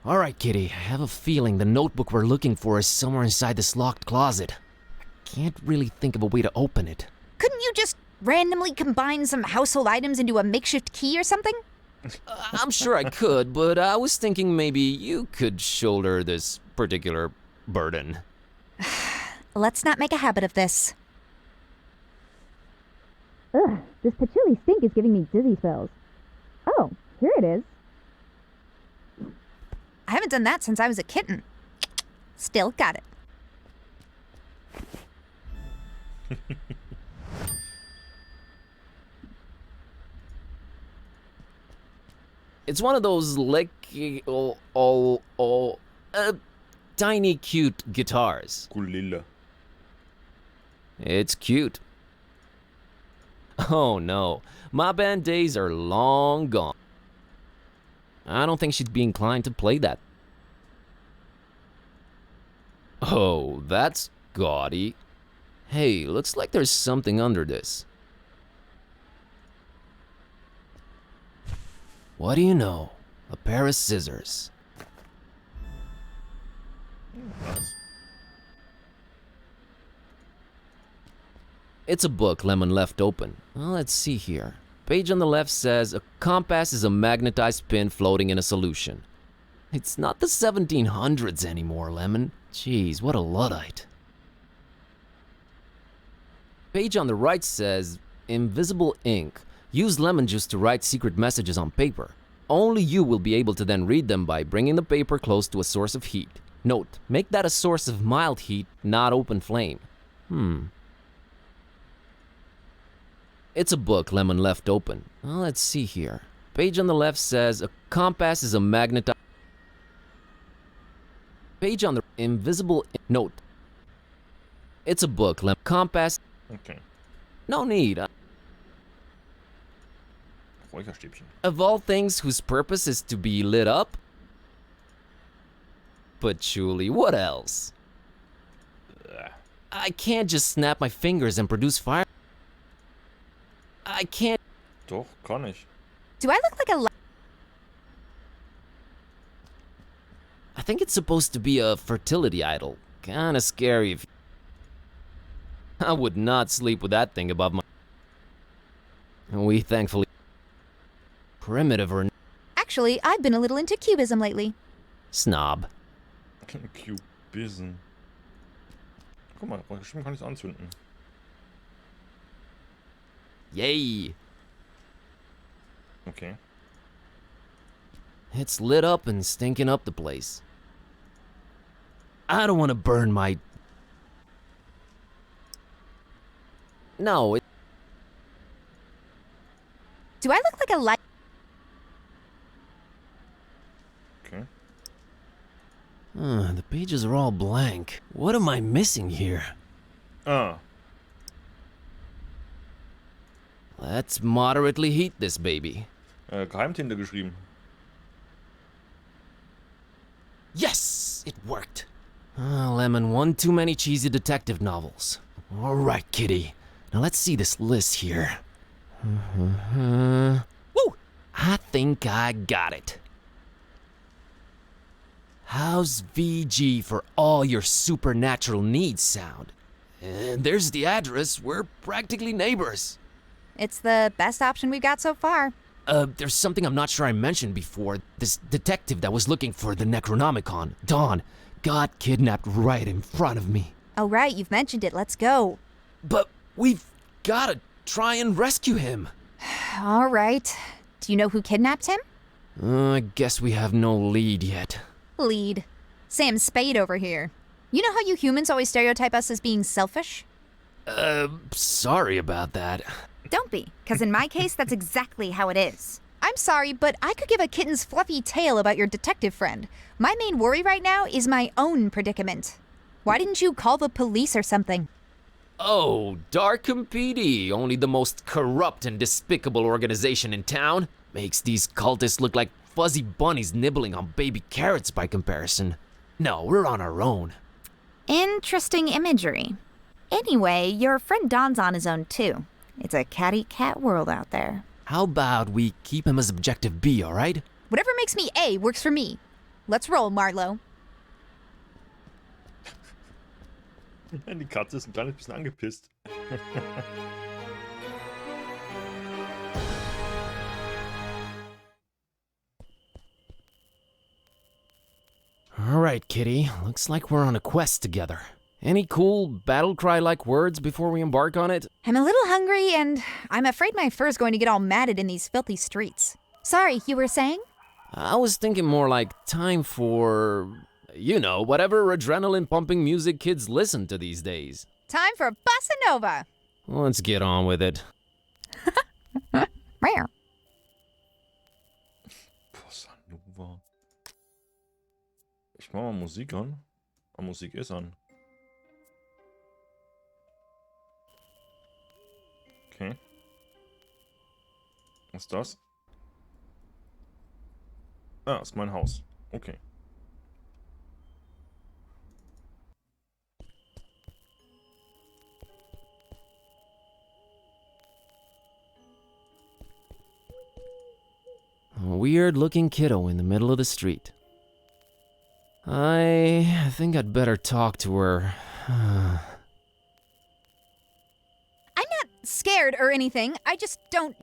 All right, Kitty, I have a feeling the notebook we're looking for is somewhere inside this locked closet. I can't really think of a way to open it. Couldn't you just randomly combine some household items into a makeshift key or something? I'm sure I could, but I was thinking maybe you could shoulder this particular burden. Let's not make a habit of this. Ugh, this patchouli stink is giving me dizzy spells. Oh, here it is. I haven't done that since I was a kitten. Still got it. It's one of those tiny cute guitars. Ukulele. It's cute. Oh no, my band days are long gone. I don't think she'd be inclined to play that. Oh, that's gaudy. Hey, looks like there's something under this. What do you know? A pair of scissors. Nice. It's a book Lemon left open. Well, let's see here. Page on the left says, a compass is a magnetized pin floating in a solution. It's not the 1700s anymore, Lemon. Jeez, what a Luddite. Page on the right says, invisible ink. Use lemon juice to write secret messages on paper. Only you will be able to then read them by bringing the paper close to a source of heat. Note, make that a source of mild heat, not open flame. It's a book Lemon left open. Well, let's see here. Page on the left says, a compass is a magnetized... Page on the invisible... Note. It's a book Lemon... Compass... Okay. No need. Räucherstäbchen. Of all things whose purpose is to be lit up? Patchouli, what else? I can't just snap my fingers and produce fire. I can't... Doch, kann ich. Do I look like a... I think it's supposed to be a fertility idol. Kinda scary if... I would not sleep with that thing above my... We thankfully... Primitive or... Actually, I've been a little into cubism lately. Snob. Cubism. Guck mal, bestimmt kann ich es anzünden. Yay! Okay. It's lit up and stinking up the place. I don't want to burn my... No, it... Do I look like a light? Okay. The pages are all blank. What am I missing here? Ah. Let's moderately heat this baby. Geheimtinte geschrieben. Yes! It worked. Lemon, one too many cheesy detective novels. All right, Kitty. Now let's see this list here. Woo! I think I got it. How's VG for all your supernatural needs sound? And there's the address. We're practically neighbors. It's the best option we've got so far. There's something I'm not sure I mentioned before. This detective that was looking for the Necronomicon, Dawn, got kidnapped right in front of me. Oh, right, you've mentioned it. Let's go. But we've gotta try and rescue him. All right. Do you know who kidnapped him? I guess we have no lead yet. Lead. Sam Spade over here. You know how you humans always stereotype us as being selfish? Sorry about that. Don't be, because in my case, that's exactly how it is. I'm sorry, but I could give a kitten's fluffy tale about your detective friend. My main worry right now is my own predicament. Why didn't you call the police or something? Oh, Darkham PD, only the most corrupt and despicable organization in town. Makes these cultists look like fuzzy bunnies nibbling on baby carrots by comparison. No, we're on our own. Interesting imagery. Anyway, your friend Don's on his own too. It's a catty-cat world out there. How about we keep him as objective B, alright? Whatever makes me A works for me. Let's roll, Marlowe. Die Katze ist ein kleines bisschen angepisst. Alright, kitty. Looks like we're on a quest together. Any cool battle cry-like words before we embark on it? I'm a little hungry, and I'm afraid my fur's going to get all matted in these filthy streets. Sorry, you were saying? I was thinking more like time for, you know, whatever adrenaline-pumping music kids listen to these days. Time for Bossa Nova. Let's get on with it. Rare. Bossa Nova. Ich mach mal Musik an. Aber Musik ist an. Okay. Was ist das? Ah, ist mein Haus. Okay. A weird-looking kiddo in the middle of the street. I think I'd better talk to her. I'm not scared or anything. I just don't...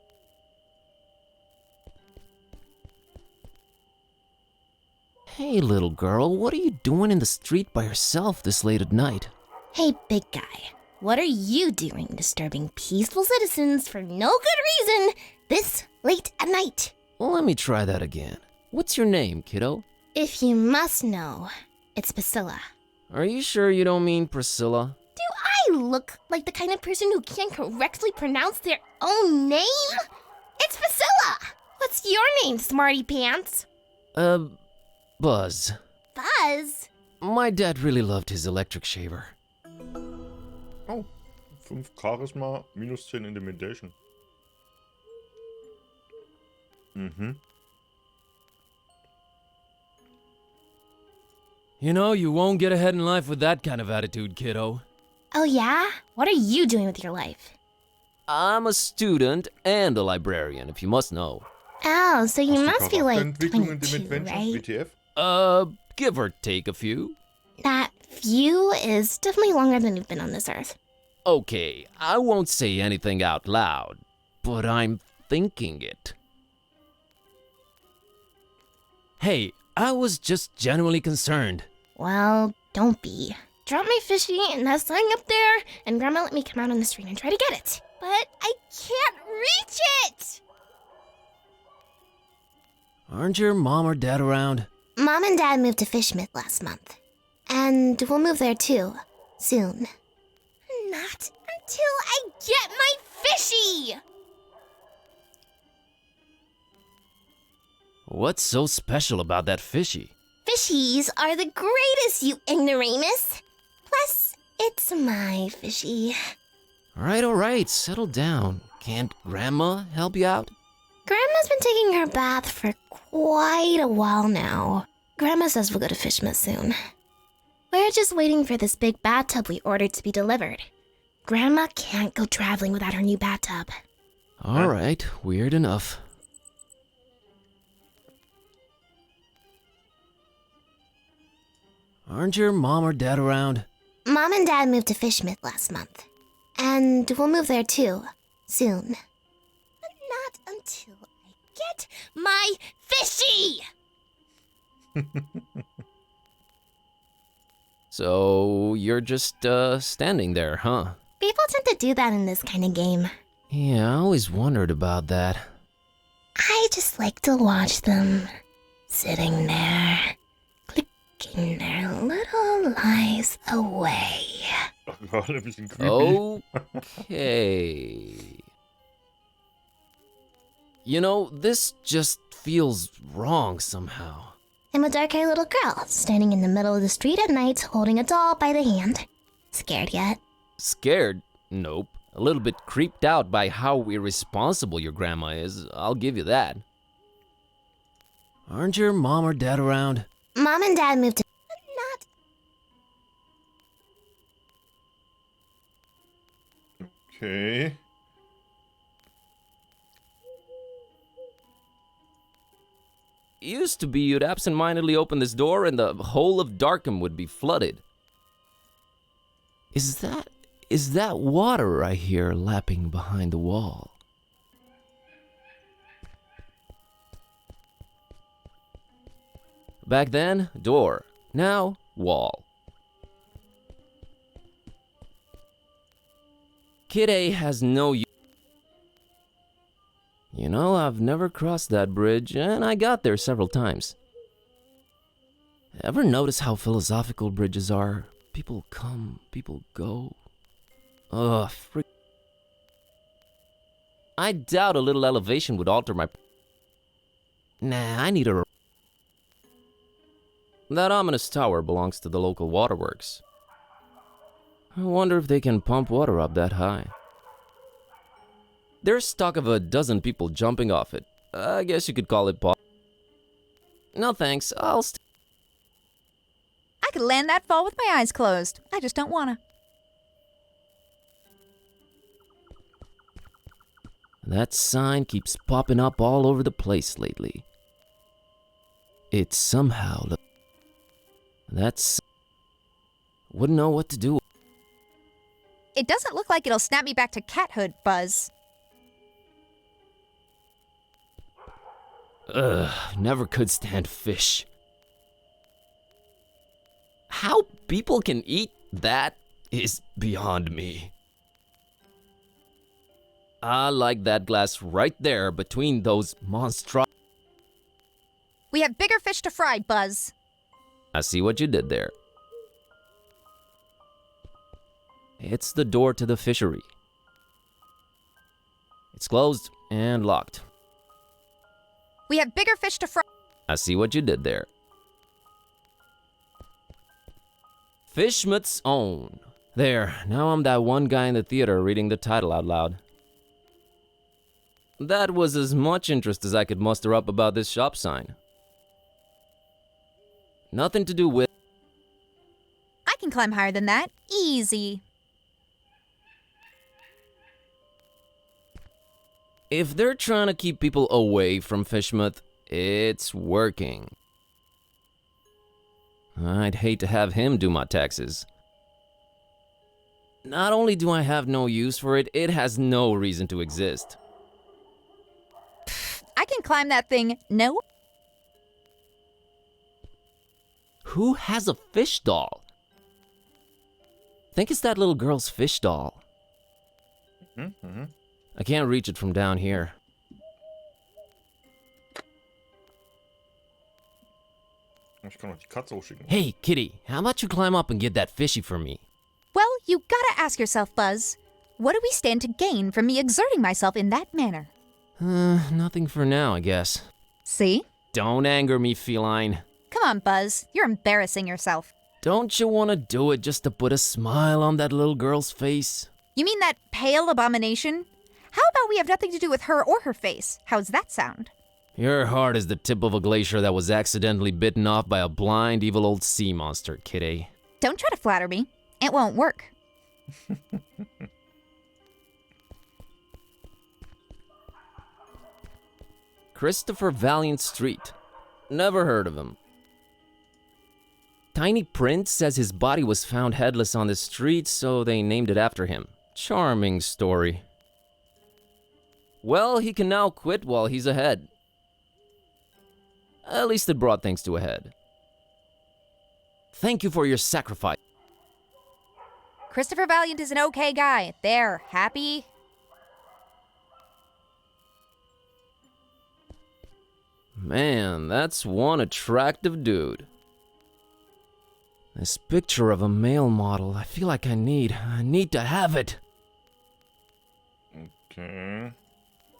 Hey, little girl, what are you doing in the street by yourself this late at night? Hey, big guy. What are you doing disturbing peaceful citizens for no good reason this late at night? Well, let me try that again. What's your name, kiddo? If you must know, it's Priscilla. Are you sure you don't mean Priscilla? Do I look like the kind of person who can't correctly pronounce their own name? It's Priscilla! What's your name, smarty pants? Buzz. Buzz? My dad really loved his electric shaver. Oh, 5 Charisma, minus 10 Intimidation. Mhm. You know, you won't get ahead in life with that kind of attitude, kiddo. Oh yeah? What are you doing with your life? I'm a student and a librarian, if you must know. Oh, so you must be like Charakterentwicklung in dem 22, Adventure, right? WTF? Give or take a few. That few is definitely longer than you've been on this earth. Okay, I won't say anything out loud, but I'm thinking it. Hey, I was just genuinely concerned. Well, don't be. Drop my fishy and that sign up there, and Grandma let me come out on the street and try to get it. But I can't reach it! Aren't your mom or dad around? Mom and Dad moved to Fishmith last month. And we'll move there too, soon. Not until I get my fishy! What's so special about that fishy? Fishies are the greatest, you ignoramus! Plus, it's my fishy. Alright, settle down. Can't Grandma help you out? Grandma's been taking her bath for quite a while now. Grandma says we'll go to Fishmith soon. We're just waiting for this big bathtub we ordered to be delivered. Grandma can't go traveling without her new bathtub. Alright, weird enough. Aren't your mom or dad around? Mom and Dad moved to Fishmith last month. And we'll move there too, soon. But not until I get my fishy! So, you're just, standing there, huh? People tend to do that in this kind of game. Yeah, I always wondered about that. I just like to watch them, sitting there, clicking their little lives away. Ach, ein bisschen creepy. Okay. You know, this just feels wrong somehow. I'm a dark-haired little girl, standing in the middle of the street at night, holding a doll by the hand. Scared yet? Scared? Nope. A little bit creeped out by how irresponsible your grandma is, I'll give you that. Aren't your mom or dad around? Mom and Dad moved to... Not... Okay. Used to be you'd absentmindedly open this door and the whole of Darkham would be flooded. Is that water I hear lapping behind the wall? Back then, door. Now, wall. Kid A has no use. You know, I've never crossed that bridge, and I got there several times. Ever notice how philosophical bridges are? People come, people go. Ugh, freak. I doubt a little elevation would alter my... Nah, I need a... That ominous tower belongs to the local waterworks. I wonder if they can pump water up that high. There's talk of a dozen people jumping off it. I guess you could call it No thanks, I'll I could land that fall with my eyes closed. I just don't wanna. That sign keeps popping up all over the place lately. It somehow wouldn't know what to do. It doesn't look like it'll snap me back to cathood, Buzz. Ugh, never could stand fish. How people can eat that is beyond me. I like that glass right there between those monstro... We have bigger fish to fry, Buzz. I see what you did there. It's the door to the fishery. It's closed and locked. We have bigger fish to fry. I see what you did there. Fishmut's own. There, now I'm that one guy in the theater reading the title out loud. That was as much interest as I could muster up about this shop sign. Nothing to do with... I can climb higher than that. Easy. If they're trying to keep people away from Fishmuth, it's working. I'd hate to have him do my taxes. Not only do I have no use for it, it has no reason to exist. I can climb that thing. No. Who has a fish doll? Think it's that little girl's fish doll. Mm-hmm. I can't reach it from down here. Ich kann noch die Katze hochschicken. Hey, kitty, how about you climb up and get that fishy for me? Well, you gotta ask yourself, Buzz. What do we stand to gain from me exerting myself in that manner? Nothing for now, I guess. See? Don't anger me, feline. Come on, Buzz. You're embarrassing yourself. Don't you want to do it just to put a smile on that little girl's face? You mean that pale abomination? How about we have nothing to do with her or her face? How's that sound? Your heart is the tip of a glacier that was accidentally bitten off by a blind, evil old sea monster, kitty. Don't try to flatter me. It won't work. Christopher Valiant Street. Never heard of him. Tiny Print says his body was found headless on the street, so they named it after him. Charming story. Well, he can now quit while he's ahead. At least it brought things to a head. Thank you for your sacrifice. Christopher Valiant is an okay guy. There, happy? Man, that's one attractive dude. This picture of a male model, I feel like I need to have it. Okay.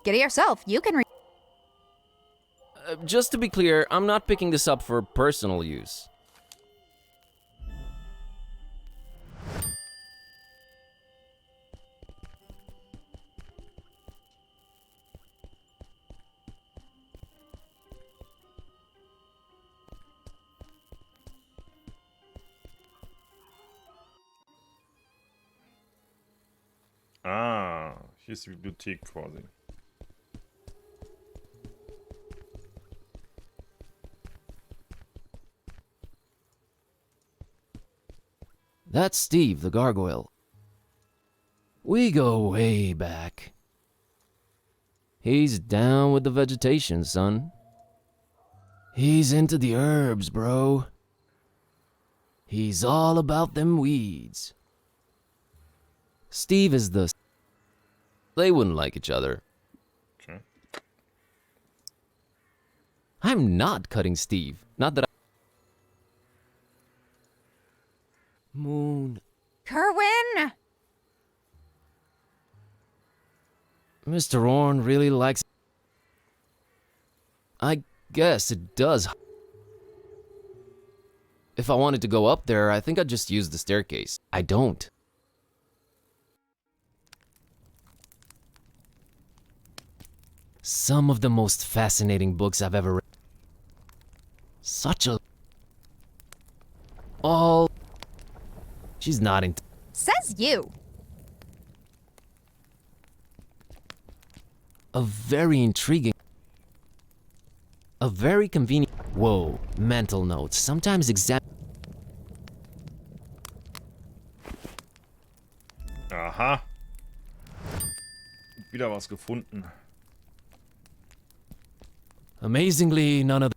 Get it yourself. You can read. Just to be clear, I'm not picking this up for personal use. Hier ist die Bibliothek quasi. That's Steve, the gargoyle. We go way back. He's down with the vegetation, son. He's into the herbs, bro. He's all about them weeds. Steve is the... They wouldn't like each other. Okay. I'm not cutting Steve. Not that I... Moon. Kerwin! Mr. Orn really likes... I guess it does. If I wanted to go up there, I think I'd just use the staircase. I don't. Some of the most fascinating books I've ever read. Such a... All... She's nodding. Says you. A very intriguing... A very convenient... Whoa, mental notes. Sometimes Aha. Wieder was gefunden. Amazingly, none of...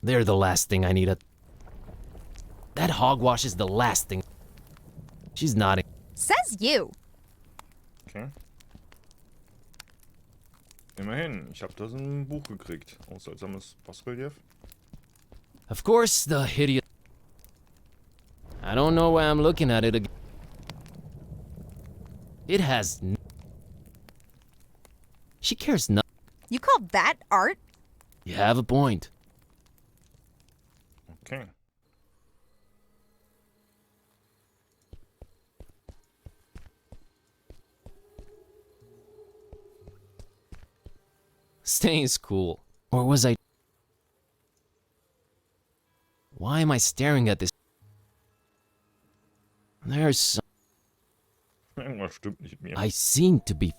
They're the last thing I need. That hogwash is the last thing. She's nodding. Says you. Okay. Immerhin, ich habe da so ein Buch gekriegt. Oh, seltsames Basrelief. Of course, the hideous... I don't know why I'm looking at it again. It has... She cares nothing. You call that art? You have a point. Okay. Staying's cool. Or was I... Why am I staring at this? There's some... Irgendwas stimmt nicht mit mir. I seem to be...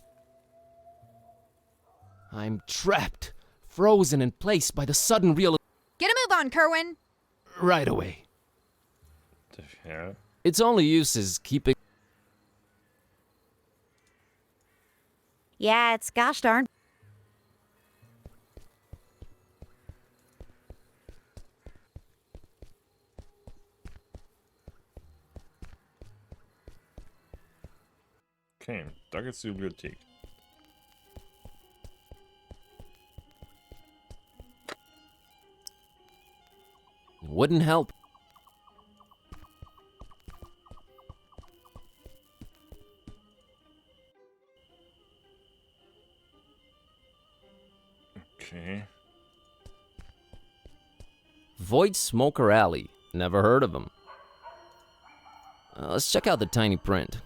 I'm trapped, frozen in place by the sudden real... Get a move on, Kerwin. Right away. Ja. Its only use is keeping... Yeah, it's gosh darn. Okay, da geht's zur Bibliothek. Wouldn't help. Okay. Void Smoker Alley. Never heard of him. Let's check out the tiny print.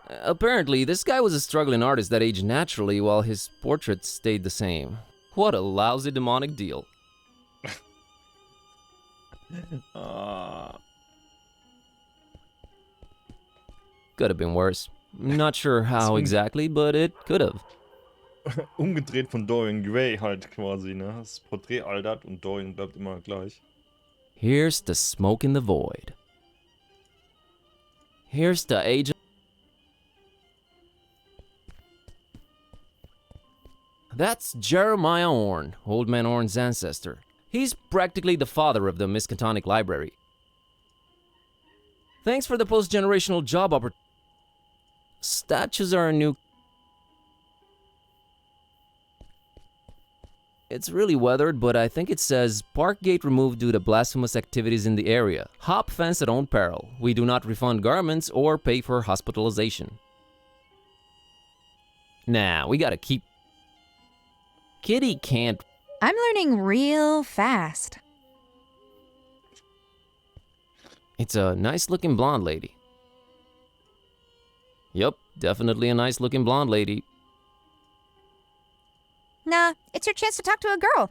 Apparently, this guy was a struggling artist that aged naturally while his portraits stayed the same. What a lousy demonic deal. Could have been worse. Not sure how exactly, but it could have. Umgedreht von Dorian Gray halt quasi, ne? Das Porträt altert und Dorian bleibt immer gleich. Here's the smoke in the void. Here's the age. That's Jeremiah Orn, Old Man Orn's ancestor. He's practically the father of the Miskatonic Library. Thanks for the post-generational job opportunity. Statues are a new... It's really weathered, but I think it says, Park gate removed due to blasphemous activities in the area. Hop fence at own peril. We do not refund garments or pay for hospitalization. Nah, we gotta keep... Kitty can't... I'm learning real fast. It's a nice-looking blonde lady. Yup, definitely a nice-looking blonde lady. Nah, it's your chance to talk to a girl.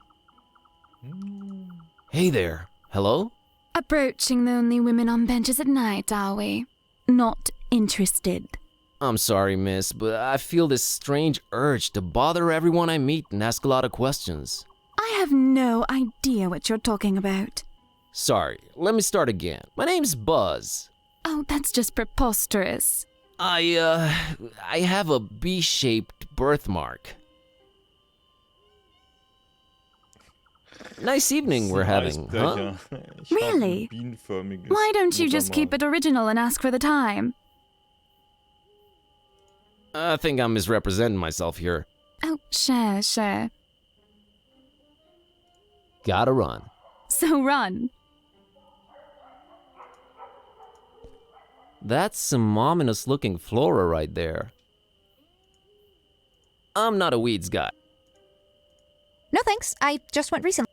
Hey there. Hello? Approaching the only women on benches at night, are we? Not interested. I'm sorry, miss, but I feel this strange urge to bother everyone I meet and ask a lot of questions. I have no idea what you're talking about. Sorry, let me start again. My name's Buzz. Oh, that's just preposterous. I have a B-shaped birthmark. Nice evening we're having, huh? Really? Why don't you just keep it original and ask for the time? I think I'm misrepresenting myself here. Oh, sure. Gotta run. So run. That's some ominous-looking flora right there. I'm not a weeds guy. No thanks, I just went recently.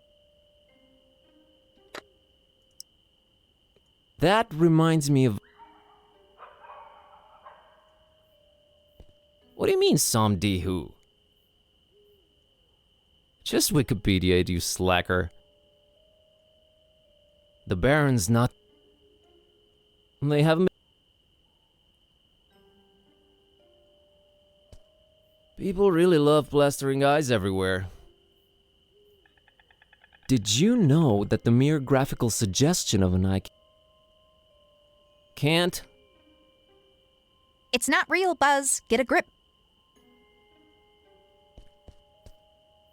That reminds me of... What do you mean, somebody who? Just Wikipedia, you slacker. The Baron's not... They haven't... People really love plastering eyes everywhere. Did you know that the mere graphical suggestion of an eye can't? It's not real, Buzz. Get a grip.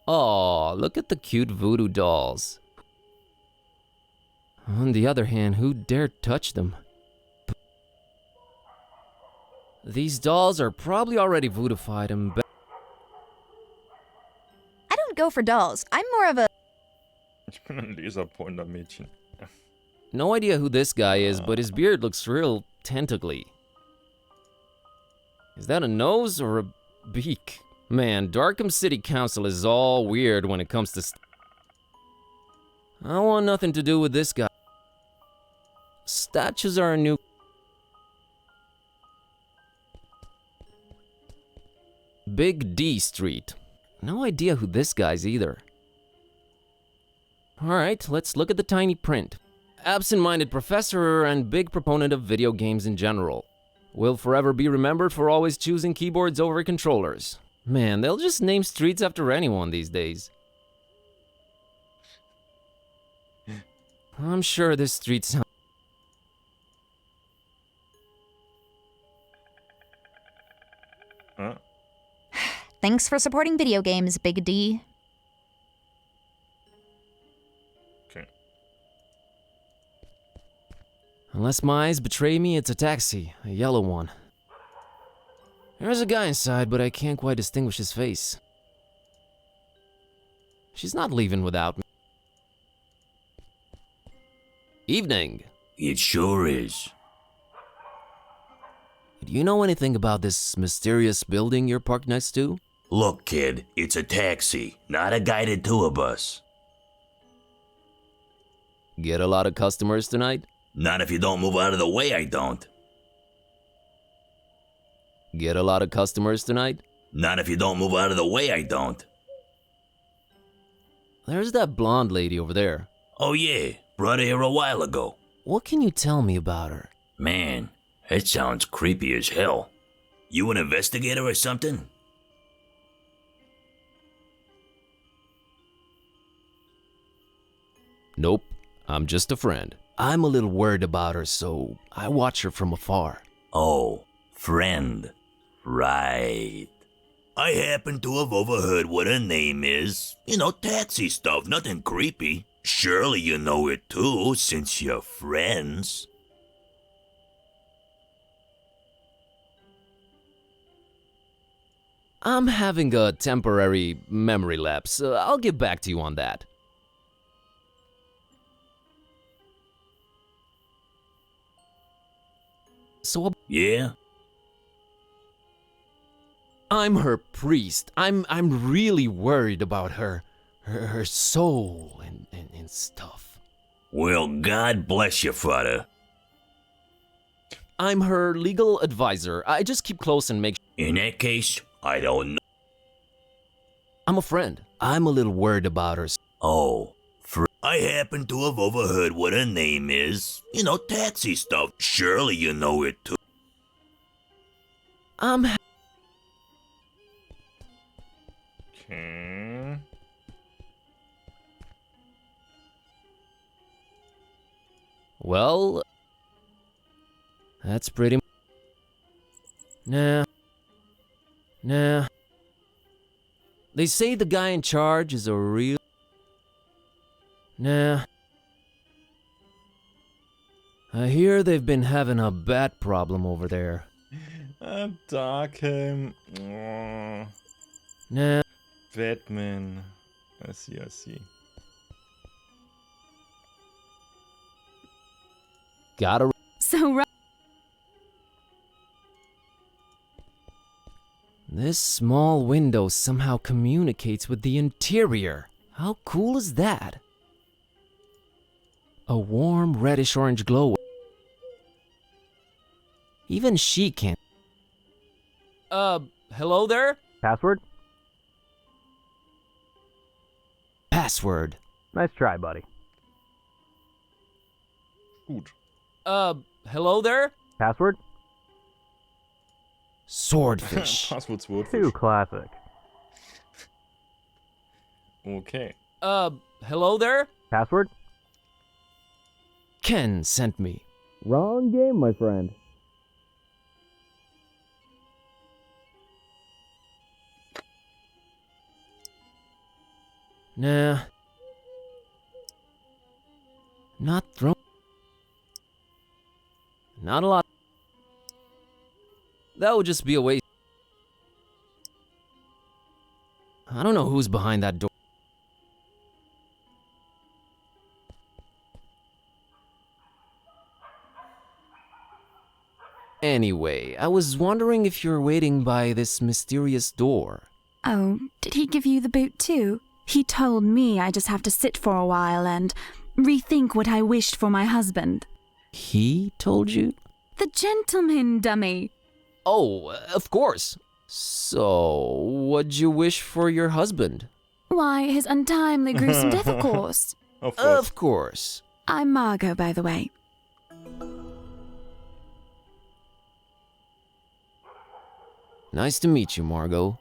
Aw, look at the cute voodoo dolls. On the other hand, who dared touch them? These dolls are probably already voodoofied and I don't go for dolls. I'm more of a... Ich bin ein Laserpointer-Mädchen. No idea who this guy is, but his beard looks real tentacly. Is that a nose or a beak? Man, Darkham City Council is all weird when it comes to I want nothing to do with this guy. Statues are a new... Big D Street. No idea who this guy's either. Alright, let's look at the tiny print. Absent-minded professor and big proponent of video games in general. Will forever be remembered for always choosing keyboards over controllers. Man, they'll just name streets after anyone these days. I'm sure this street sounds... Thanks for supporting video games, Big D. Okay. Unless my eyes betray me, it's a taxi, a yellow one. There's a guy inside, but I can't quite distinguish his face. She's not leaving without me. Evening. It sure is. Do you know anything about this mysterious building you're parked next to? Look, kid, it's a taxi, not a guided tour bus. Get a lot of customers tonight? Not if you don't move out of the way, I don't. Get a lot of customers tonight? Not if you don't move out of the way, I don't. There's that blonde lady over there. Oh yeah, brought her here a while ago. What can you tell me about her? Man, that sounds creepy as hell. You an investigator or something? Nope, I'm just a friend. I'm a little worried about her, so I watch her from afar. Oh, friend. Right. I happen to have overheard what her name is. You know, taxi stuff, nothing creepy. Surely you know it too, since you're friends. I'm having a temporary memory lapse. I'll get back to you on that. So... Yeah? I'm her priest. I'm really worried about her soul and stuff. Well, God bless you, Father. I'm her legal advisor. I just keep close and make... In that case, I don't know. I'm a friend. I'm a little worried about her. Oh, I happen to have overheard what her name is. You know, taxi stuff. Surely you know it too. Okay. Well, that's pretty... Nah. They say the guy in charge is a real... Nah. I hear they've been having a bat problem over there. Darkham. Oh. Nah. Batman. I see. Gotta... So, This small window somehow communicates with the interior. How cool is that? A warm reddish-orange glow. Even she can't... hello there? Password? Password. Nice try, buddy. Gut. Hello there? Password? Swordfish. Passwort Swordfish. Too classic. Okay. Hello there? Password? Ken sent me. Wrong game, my friend. Nah. Not thrown. Not a lot. That would just be a waste. I don't know who's behind that door. Anyway, I was wondering if you're waiting by this mysterious door. oh, did he give you the boot too? He told me I just have to sit for a while and rethink what I wished for my husband. He told you? The gentleman, dummy. Oh, of course. So, what'd you wish for your husband? Why, his untimely, gruesome death, of course. Of course. I'm Margot, by the way. Nice to meet you, Margot.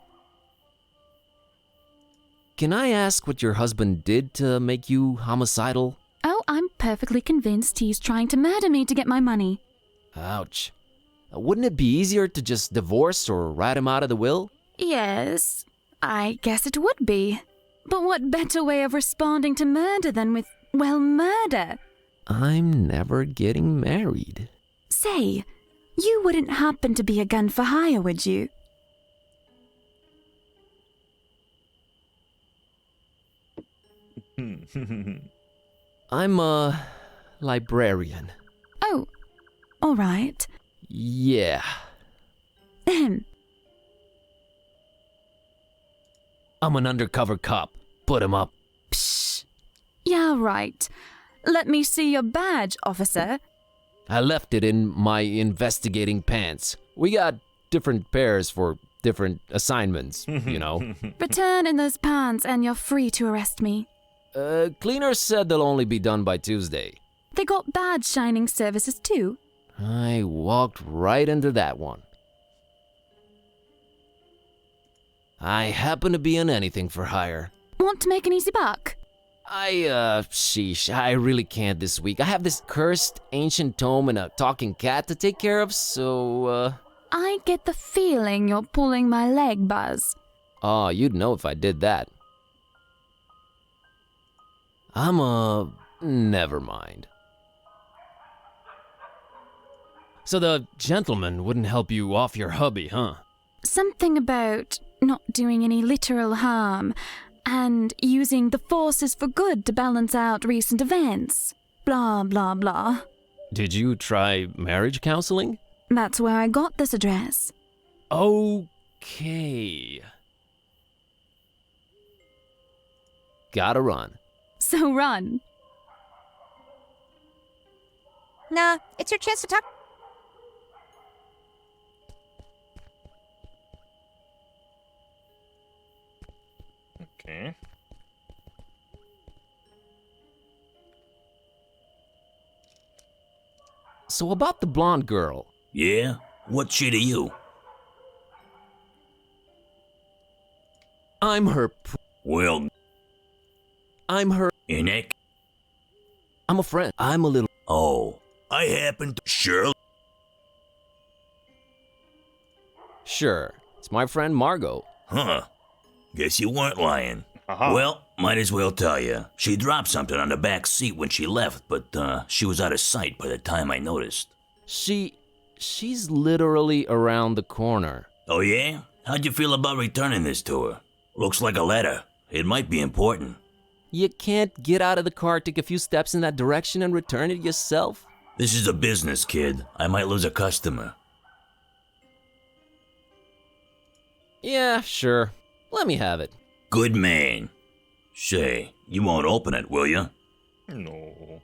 Can I ask what your husband did to make you homicidal? Oh, I'm perfectly convinced he's trying to murder me to get my money. Ouch. Wouldn't it be easier to just divorce or write him out of the will? Yes, I guess it would be. But what better way of responding to murder than with, well, murder? I'm never getting married. Say, you wouldn't happen to be a gun for hire, would you? I'm a librarian. Oh, all right. Yeah. Ahem. I'm an undercover cop. Put him up. Psh. Yeah, right. Let me see your badge, officer. I left it in my investigating pants. We got different pairs for different assignments, you know. Return in those pants and you're free to arrest me. Cleaners said they'll only be done by Tuesday. They got badge shining services too. I walked right into that one. I happen to be on anything for hire. Want to make an easy buck? Sheesh, I really can't this week. I have this cursed ancient tome and a talking cat to take care of, so, I get the feeling you're pulling my leg, Buzz. Oh, you'd know if I did that. Never mind. So the gentleman wouldn't help you off your hubby, huh? Something about not doing any literal harm and using the forces for good to balance out recent events. Blah, blah, blah. Did you try marriage counseling? That's where I got this address. Okay. Gotta run. So run. Nah, it's your chance to talk. Okay. So about the blonde girl. Yeah? What's she to you? I'm her... Well... I'm her... Inek? I'm a friend. I'm a little... Oh, I happen to... Sure. Sure. It's my friend Margot. Huh. Guess you weren't lying. Aha. Well, might as well tell you. She dropped something on the back seat when she left, but she was out of sight by the time I noticed. She's literally around the corner. Oh yeah? How'd you feel about returning this to her? Looks like a letter. It might be important. You can't get out of the car, take a few steps in that direction, and return it yourself? This is a business, kid. I might lose a customer. Yeah, sure. Let me have it. Good man. Say, you won't open it, will you? No.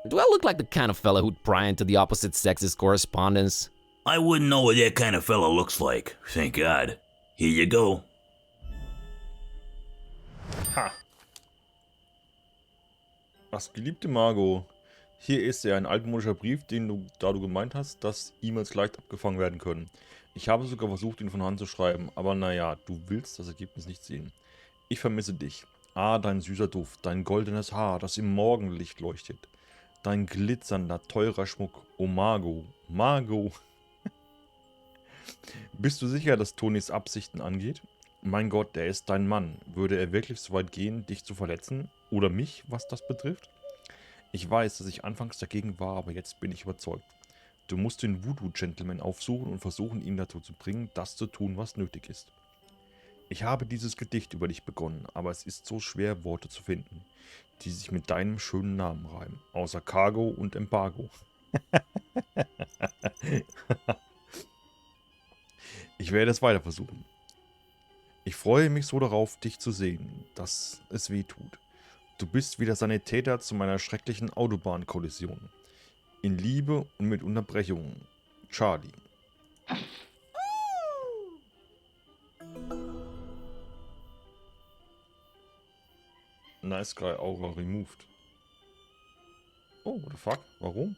Do I look like the kind of fella who'd pry into the opposite sex's correspondence? I wouldn't know what that kind of fella looks like. Thank God. Here you go. Ha. Was, geliebte Margot, hier ist er, ein altmodischer Brief, da du gemeint hast, dass E-Mails leicht abgefangen werden können. Ich habe sogar versucht, ihn von Hand zu schreiben, aber naja, du willst das Ergebnis nicht sehen. Ich vermisse dich. Ah, dein süßer Duft, dein goldenes Haar, das im Morgenlicht leuchtet. Dein glitzernder, teurer Schmuck. Oh Margot, Margot. Bist du sicher, dass Tonys Absichten angeht? Mein Gott, er ist dein Mann. Würde er wirklich so weit gehen, dich zu verletzen? Oder mich, was das betrifft? Ich weiß, dass ich anfangs dagegen war, aber jetzt bin ich überzeugt. Du musst den Voodoo-Gentleman aufsuchen und versuchen, ihn dazu zu bringen, das zu tun, was nötig ist. Ich habe dieses Gedicht über dich begonnen, aber es ist so schwer, Worte zu finden, die sich mit deinem schönen Namen reimen. Außer Cargo und Embargo. Ich werde es weiter versuchen. Ich freue mich so darauf, dich zu sehen, dass es weh tut. Du bist wie der Sanitäter zu meiner schrecklichen Autobahnkollision. In Liebe und mit Unterbrechungen. Charlie. Nice guy, Aura removed. Oh, what the fuck? Warum?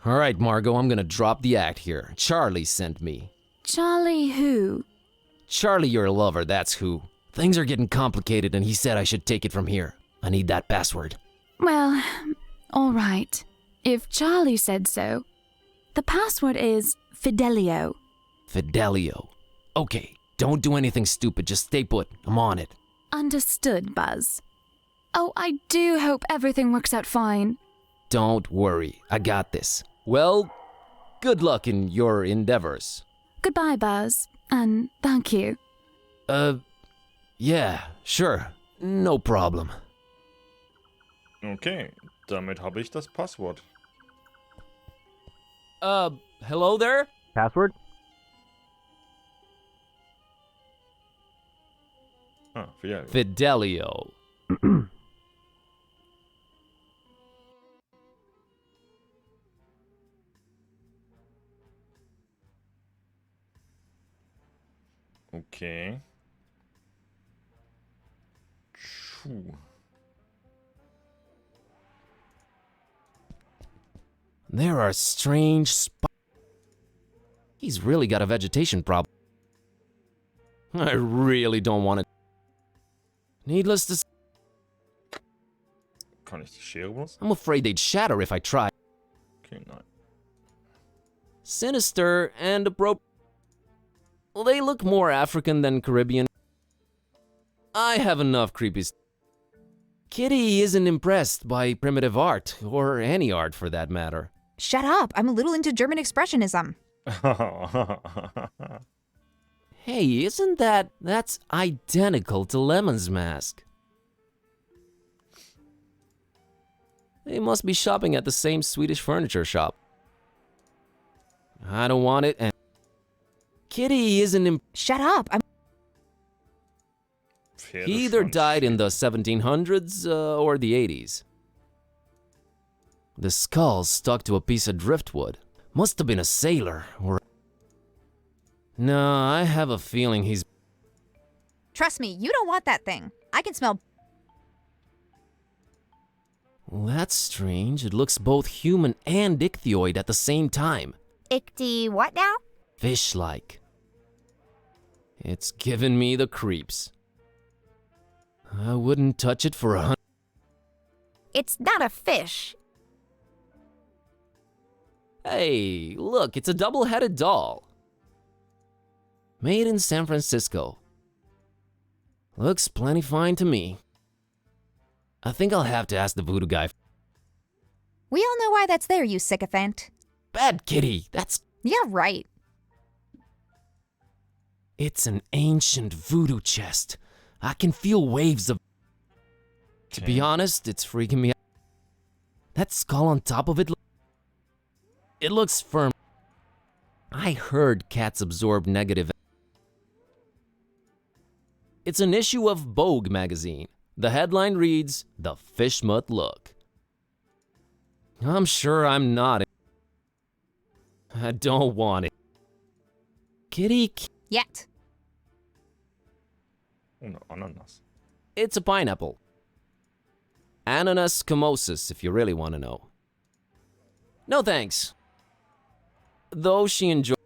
Alright, Margot, I'm gonna drop the act here. Charlie sent me. Charlie who? Charlie, your lover, that's who. Things are getting complicated and he said I should take it from here. I need that password. Well, alright. If Charlie said so. The password is Fidelio. Fidelio. Okay, don't do anything stupid, just stay put. I'm on it. Understood, Buzz. Oh, I do hope everything works out fine. Don't worry, I got this. Well, good luck in your endeavors. Goodbye, Buzz, and thank you. Yeah, sure. No problem. Okay, damit habe ich das Passwort. Hello there? Password? Ah, Fidelio. Fidelio. Okay. Puh. There are strange spots. He's really got a vegetation problem. I really don't want it. Needless to say, Kann ich die Schere benutzen? I'm afraid they'd shatter if I tried. Okay, nein. Sinister and appropriate. Well, they look more African than Caribbean. I have enough creepy stuff. Kitty isn't impressed by primitive art, or any art for that matter. Shut up, I'm a little into German expressionism. Hey, that's identical to Lemon's mask. They must be shopping at the same Swedish furniture shop. I don't want it, and Kitty isn't Shut up, I'm... He either died in the 1700s or the 80s. The skull stuck to a piece of driftwood. Must have been a sailor, or... No, I have a feeling he's... Trust me, you don't want that thing. I can smell... Well, that's strange. It looks both human and ichthyoid at the same time. Ichty what now? Fish-like. It's given me the creeps. I wouldn't touch it for 100... It's not a fish. Hey, look, it's a double-headed doll. Made in San Francisco. Looks plenty fine to me. I think I'll have to ask the voodoo guy. We all know why that's there, you sycophant. Bad kitty, that's... Yeah, right. It's an ancient voodoo chest. I can feel waves of... To be honest, it's freaking me out. That skull on top of it... It looks firm. I heard cats absorb negative... It's an issue of Vogue magazine. The headline reads, "The Fishmut Look." I'm sure I'm not. I don't want it. Kitty... Yet. Ohne Ananas. It's a pineapple. Ananas scamosus, if you really want to know. No thanks. Though she enjoys...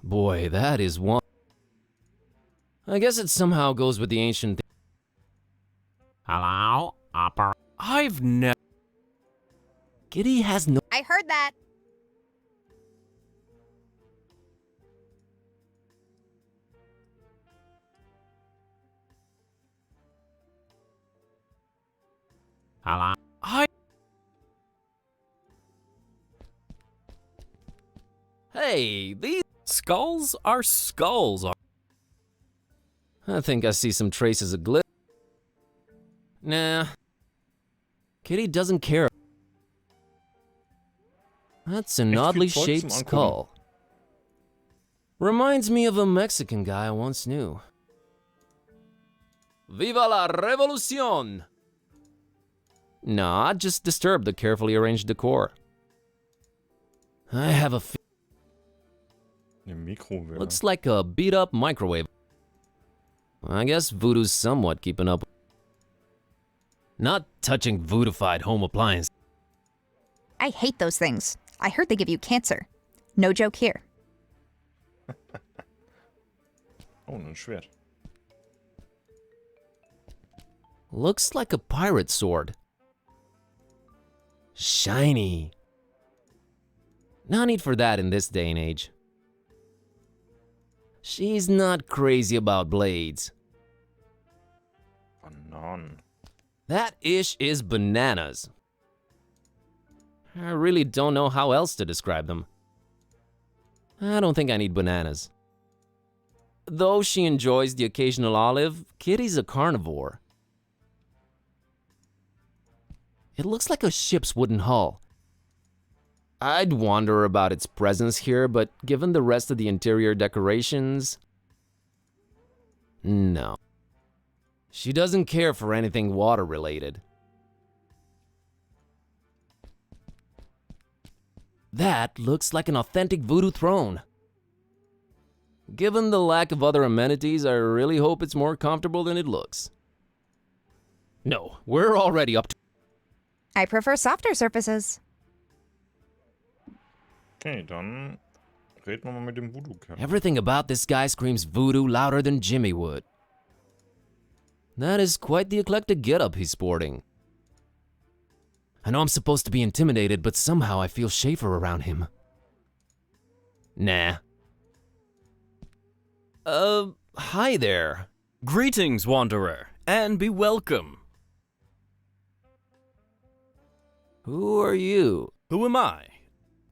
Boy, that is one... I guess it somehow goes with the ancient... Hello, upper. I've never... Kitty has no... I heard that. Hello. Hey, these... Skulls are skulls. I think I see some traces of glyph. Nah. Kitty doesn't care. That's an oddly shaped skull. Reminds me of a Mexican guy I once knew. Viva la revolucion! Nah, just disturb the carefully arranged decor. I have a Looks like a beat-up microwave. I guess voodoo's somewhat keeping up. Not touching voodoofied home appliance. I hate those things. I heard they give you cancer. No joke here. Oh, ein Schwert. Looks like a pirate sword. Shiny. No need for that in this day and age. She's not crazy about blades. Bananen. That ish is bananas. I really don't know how else to describe them. I don't think I need bananas. Though she enjoys the occasional olive, Kitty's a carnivore. It looks like a ship's wooden hull. I'd wonder about its presence here, but given the rest of the interior decorations... No. She doesn't care for anything water-related. That looks like an authentic voodoo throne. Given the lack of other amenities, I really hope it's more comfortable than it looks. No, we're already up to... I prefer softer surfaces. Okay, dann reden wir mal mit dem Voodoo-Kerl. Everything about this guy screams voodoo louder than Jimmy would. That is quite the eclectic getup he's sporting. I know I'm supposed to be intimidated, but somehow I feel safer around him. Nah. Hi there. Greetings, wanderer, and be welcome. Who are you? Who am I?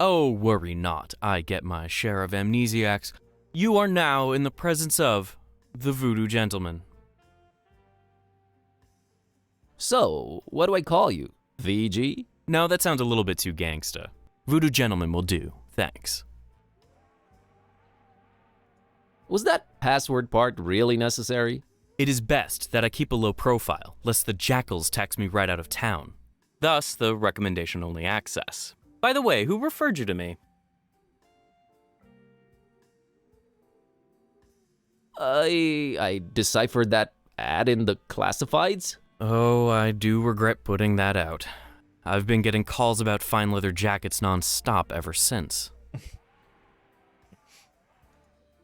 Oh, worry not, I get my share of amnesiacs. You are now in the presence of the Voodoo Gentleman. So, what do I call you? VG? No, that sounds a little bit too gangsta. Voodoo Gentleman will do, thanks. Was that password part really necessary? It is best that I keep a low profile, lest the jackals tax me right out of town. Thus, the recommendation-only access. By the way, who referred you to me? I deciphered that ad in the classifieds. Oh, I do regret putting that out. I've been getting calls about fine leather jackets non-stop ever since.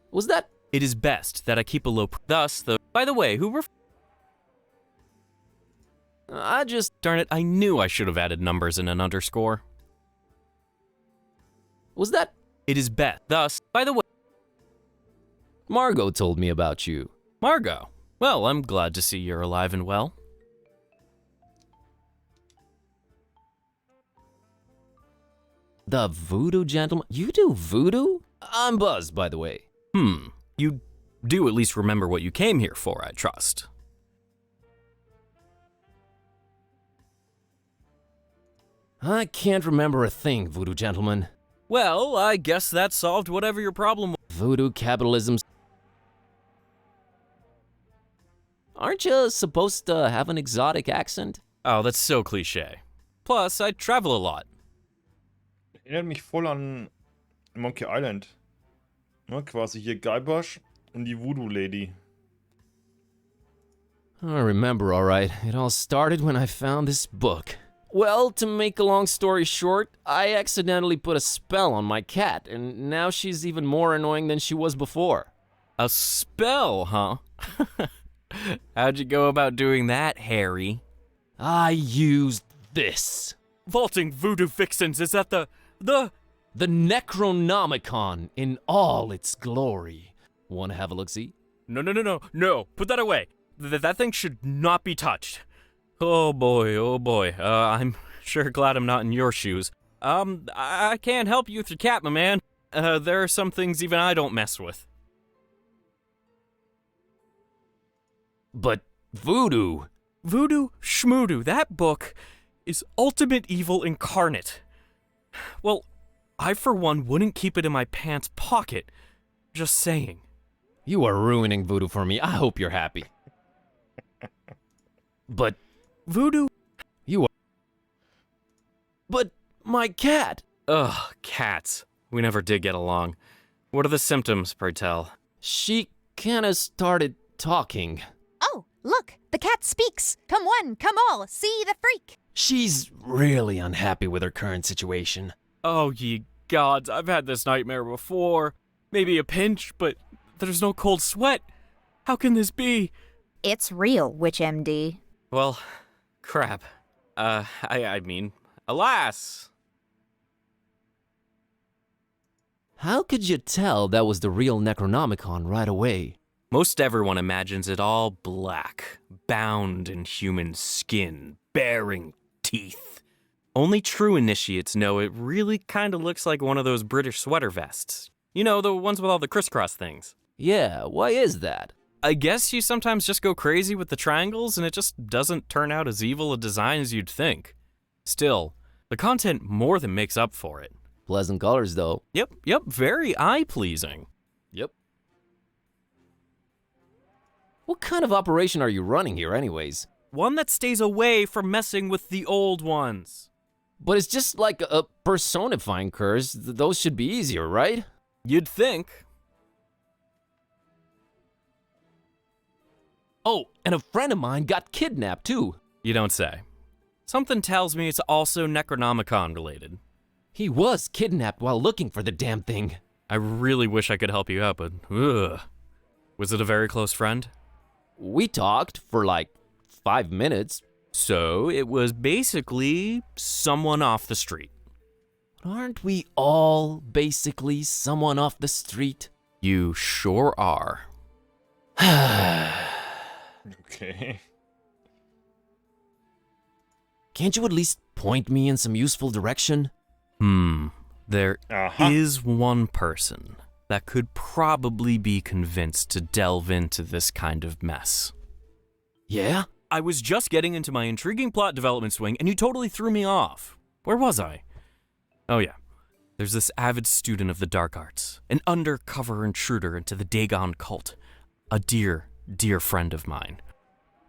Was that? It is best that I keep a low thus, though. By the way, darn it, I knew I should have added numbers and an underscore. Was that? It is best. Thus, by the way. Margot told me about you. Margot? Well, I'm glad to see you're alive and well. The voodoo gentleman? You do voodoo? I'm buzzed, by the way. You do at least remember what you came here for, I trust. I can't remember a thing, voodoo gentleman. Well, I guess that solved whatever your problem was. Voodoo capitalism. Aren't you supposed to have an exotic accent? Oh, that's so cliche. Plus, I travel a lot. Erinnert mich voll an Monkey Island. Ne, quasi hier Gibbous und die Voodoo Lady. I remember, all right. It all started when I found this book. Well, to make a long story short, I accidentally put a spell on my cat, and now she's even more annoying than she was before. A spell, huh? How'd you go about doing that, Harry? I used this. Vaulting voodoo vixens, is that the Necronomicon in all its glory. Want to have a look-see? No, put that away. That thing should not be touched. Oh boy. I'm sure glad I'm not in your shoes. I can't help you with your cat, my man. There are some things even I don't mess with. But voodoo. Voodoo schmoodoo, that book is ultimate evil incarnate. Well, I for one wouldn't keep it in my pants pocket. Just saying. You are ruining voodoo for me. I hope you're happy. But voodoo? You are... But my cat! Ugh, cats. We never did get along. What are the symptoms, pray tell? She kinda started talking. Oh, look, the cat speaks. Come one, come all, see the freak. She's really unhappy with her current situation. Oh, ye gods, I've had this nightmare before. Maybe a pinch, but there's no cold sweat. How can this be? It's real, Witch MD. Well, crap. I mean, alas. How could you tell that was the real Necronomicon right away? Most everyone imagines it all black, bound in human skin, bearing teeth. Only true initiates know it really kind of looks like one of those British sweater vests. You know, the ones with all the crisscross things. Yeah, why is that? I guess you sometimes just go crazy with the triangles and it just doesn't turn out as evil a design as you'd think. Still, the content more than makes up for it. Pleasant colors, though. Yep, very eye-pleasing. Yep. What kind of operation are you running here anyways? One that stays away from messing with the old ones. But it's just like a personifying curse. Those should be easier, right? You'd think. Oh, and a friend of mine got kidnapped too. You don't say. Something tells me it's also Necronomicon related. He was kidnapped while looking for the damn thing. I really wish I could help you out, but ugh. Was it a very close friend? We talked for like 5 minutes. So it was basically someone off the street. Aren't we all basically someone off the street? You sure are. Okay. Can't you at least point me in some useful direction? There is one person that could probably be convinced to delve into this kind of mess. Yeah? I was just getting into my intriguing plot development swing, and you totally threw me off. Where was I? Oh yeah. There's this avid student of the dark arts, an undercover intruder into the Dagon cult, a dear, dear friend of mine.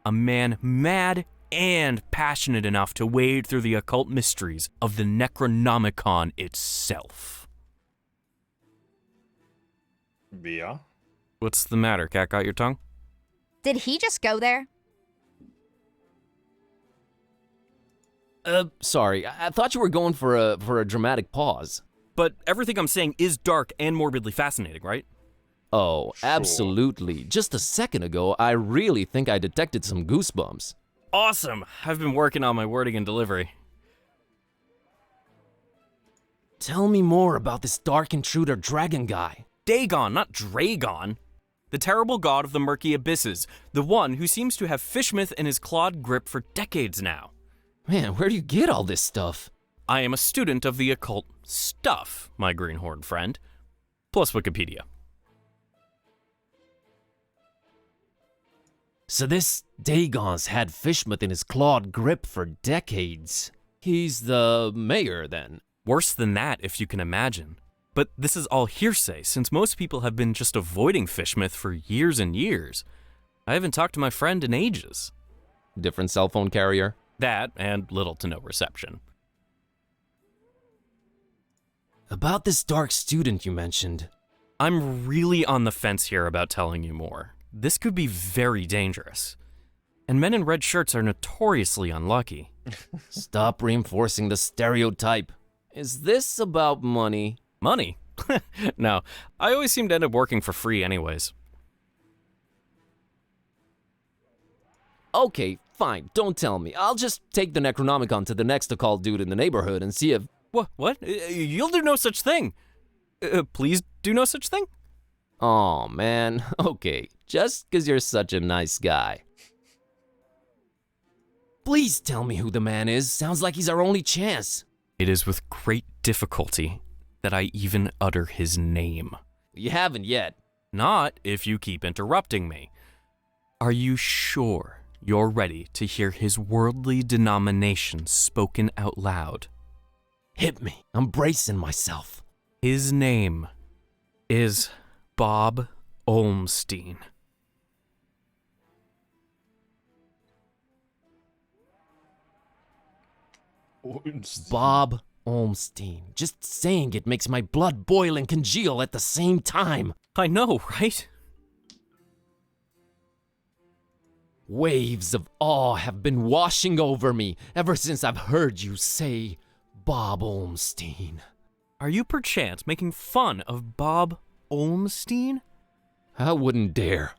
A man mad and passionate enough to wade through the occult mysteries of the Necronomicon itself. Wer? What's the matter? Cat got your tongue? Did he just go there? Sorry. I thought you were going for a dramatic pause. But everything I'm saying is dark and morbidly fascinating, right? Oh, Sure. absolutely. Just a second ago, I really think I detected some goosebumps. Awesome! I've been working on my wording and delivery. Tell me more about this dark intruder dragon guy. Dagon, not Dragon. The terrible god of the murky abysses. The one who seems to have fishmouth in his clawed grip for decades now. Man, where do you get all this stuff? I am a student of the occult stuff, my greenhorn friend. Plus Wikipedia. So this Dagon's had fishmouth in his clawed grip for decades. He's the mayor, then. Worse than that, if you can imagine. But this is all hearsay, since most people have been just avoiding fishmouth for years and years. I haven't talked to my friend in ages. Different cell phone carrier? That, and little to no reception. About this dark student you mentioned. I'm really on the fence here about telling you more. This could be very dangerous. And men in red shirts are notoriously unlucky. Stop reinforcing the stereotype. Is this about money? Money? No, I always seem to end up working for free anyways. Okay, fine, don't tell me. I'll just take the Necronomicon to the next occult dude in the neighborhood and see if... What? You'll do no such thing. Please do no such thing? Oh man, okay, just because you're such a nice guy. Please tell me who the man is. Sounds like he's our only chance. It is with great difficulty that I even utter his name. You haven't yet. Not if you keep interrupting me. Are you sure you're ready to hear his worldly denomination spoken out loud? Hit me. I'm bracing myself. His name is Bob Olmstein. Bob Olmstein. Just saying it makes my blood boil and congeal at the same time. I know, right? Waves of awe have been washing over me ever since I've heard you say Bob Olmstein. Are you perchance making fun of Bob Olmstein? I wouldn't dare.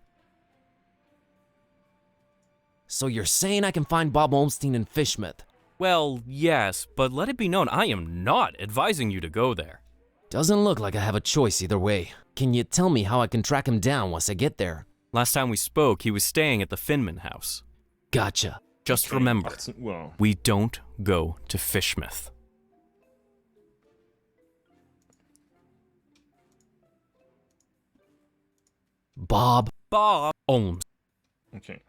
So you're saying I can find Bob Olmstein in Fishmouth? Well, yes, but let it be known I am not advising you to go there. Doesn't look like I have a choice either way. Can you tell me how I can track him down once I get there? Last time we spoke, he was staying at the Finman house. Gotcha. Just remember, we don't go to Fishmouth. Bob Olms. Okay.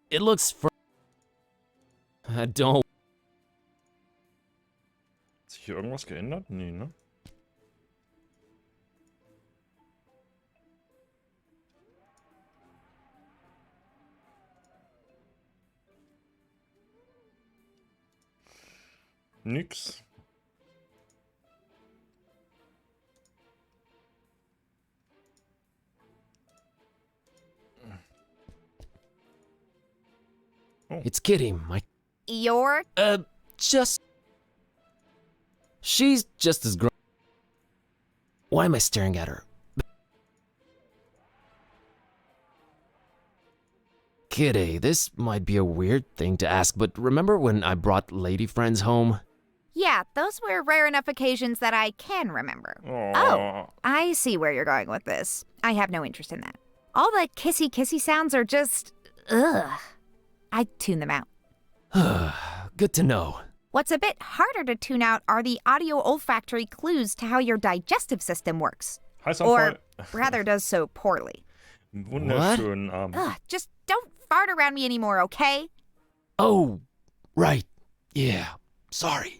It looks I don't... Hat sich hier irgendwas geändert? Nee, ne? Nix. It's Kitty, my... You're... just... She's just as grown... Why am I staring at her? Kitty, this might be a weird thing to ask, but remember when I brought lady friends home? Yeah, those were rare enough occasions that I can remember. Aww. Oh, I see where you're going with this. I have no interest in that. All the kissy sounds are just... ugh. I'd tune them out. Good to know. What's a bit harder to tune out are the audio-olfactory clues to how your digestive system works. Or rather does so poorly. Wunderschönen Abend. Ugh, just don't fart around me anymore, okay? Oh, right. Yeah, sorry.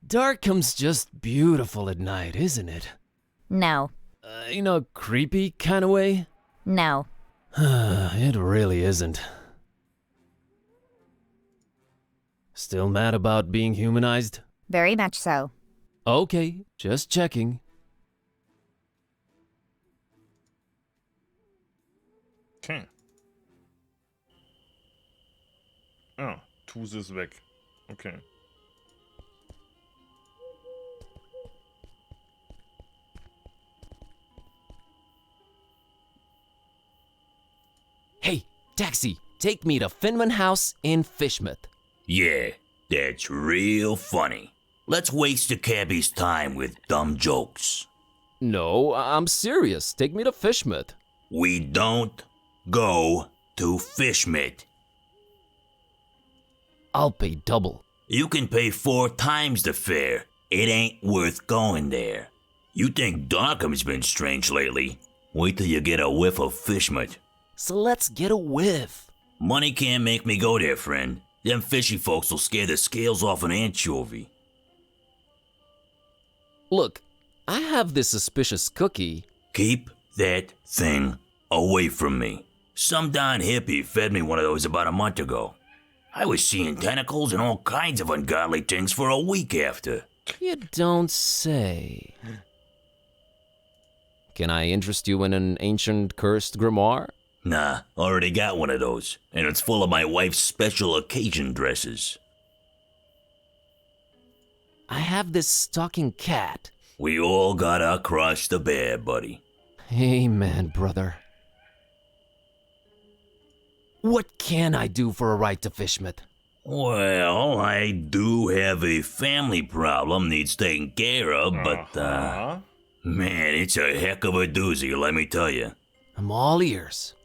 Darkham's just beautiful at night, isn't it? No. In a creepy kind of way? No. It really isn't. Still mad about being humanized? Very much so. Okay, just checking. Okay. Ah, Tuse ist weg. Okay. Hey, taxi, take me to Finman House in Fishmouth. Yeah, that's real funny. Let's waste the cabbie's time with dumb jokes. No, I'm serious. Take me to Fishmouth. We don't go to Fishmouth. I'll pay double. You can pay 4 times the fare. It ain't worth going there. You think Darkham's been strange lately? Wait till you get a whiff of Fishmouth. So let's get a whiff. Money can't make me go there, friend. Them fishy folks will scare the scales off an anchovy. Look, I have this suspicious cookie. Keep that thing away from me. Some darn hippie fed me one of those about a month ago. I was seeing tentacles and all kinds of ungodly things for a week after. You don't say. Can I interest you in an ancient cursed grimoire? Nah, already got one of those, and it's full of my wife's special occasion dresses. I have this stalking cat. We all got our cross to bear, buddy. Amen, brother. What can I do for a ride to Fishmouth? Well, I do have a family problem needs taken care of, but, man, it's a heck of a doozy, let me tell you. I'm all ears.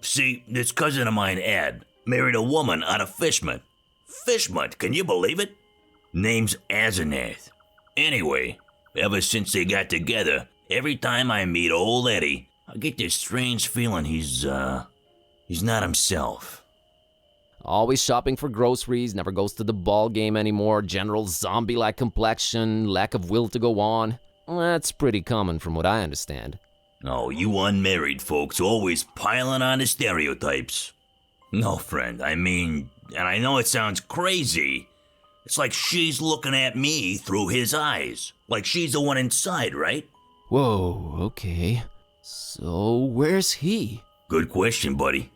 See, this cousin of mine, Ed, married a woman out of Fishmouth. Fishmouth, can you believe it? Name's Asenath. Anyway, ever since they got together, every time I meet old Eddie, I get this strange feeling he's not himself. Always shopping for groceries, never goes to the ball game anymore, general zombie-like complexion, lack of will to go on. That's pretty common from what I understand. Oh, you unmarried folks always piling on the stereotypes. No, friend, I mean, and I know it sounds crazy. It's like she's looking at me through his eyes. Like she's the one inside, right? Whoa, okay. So, where's he? Good question, buddy.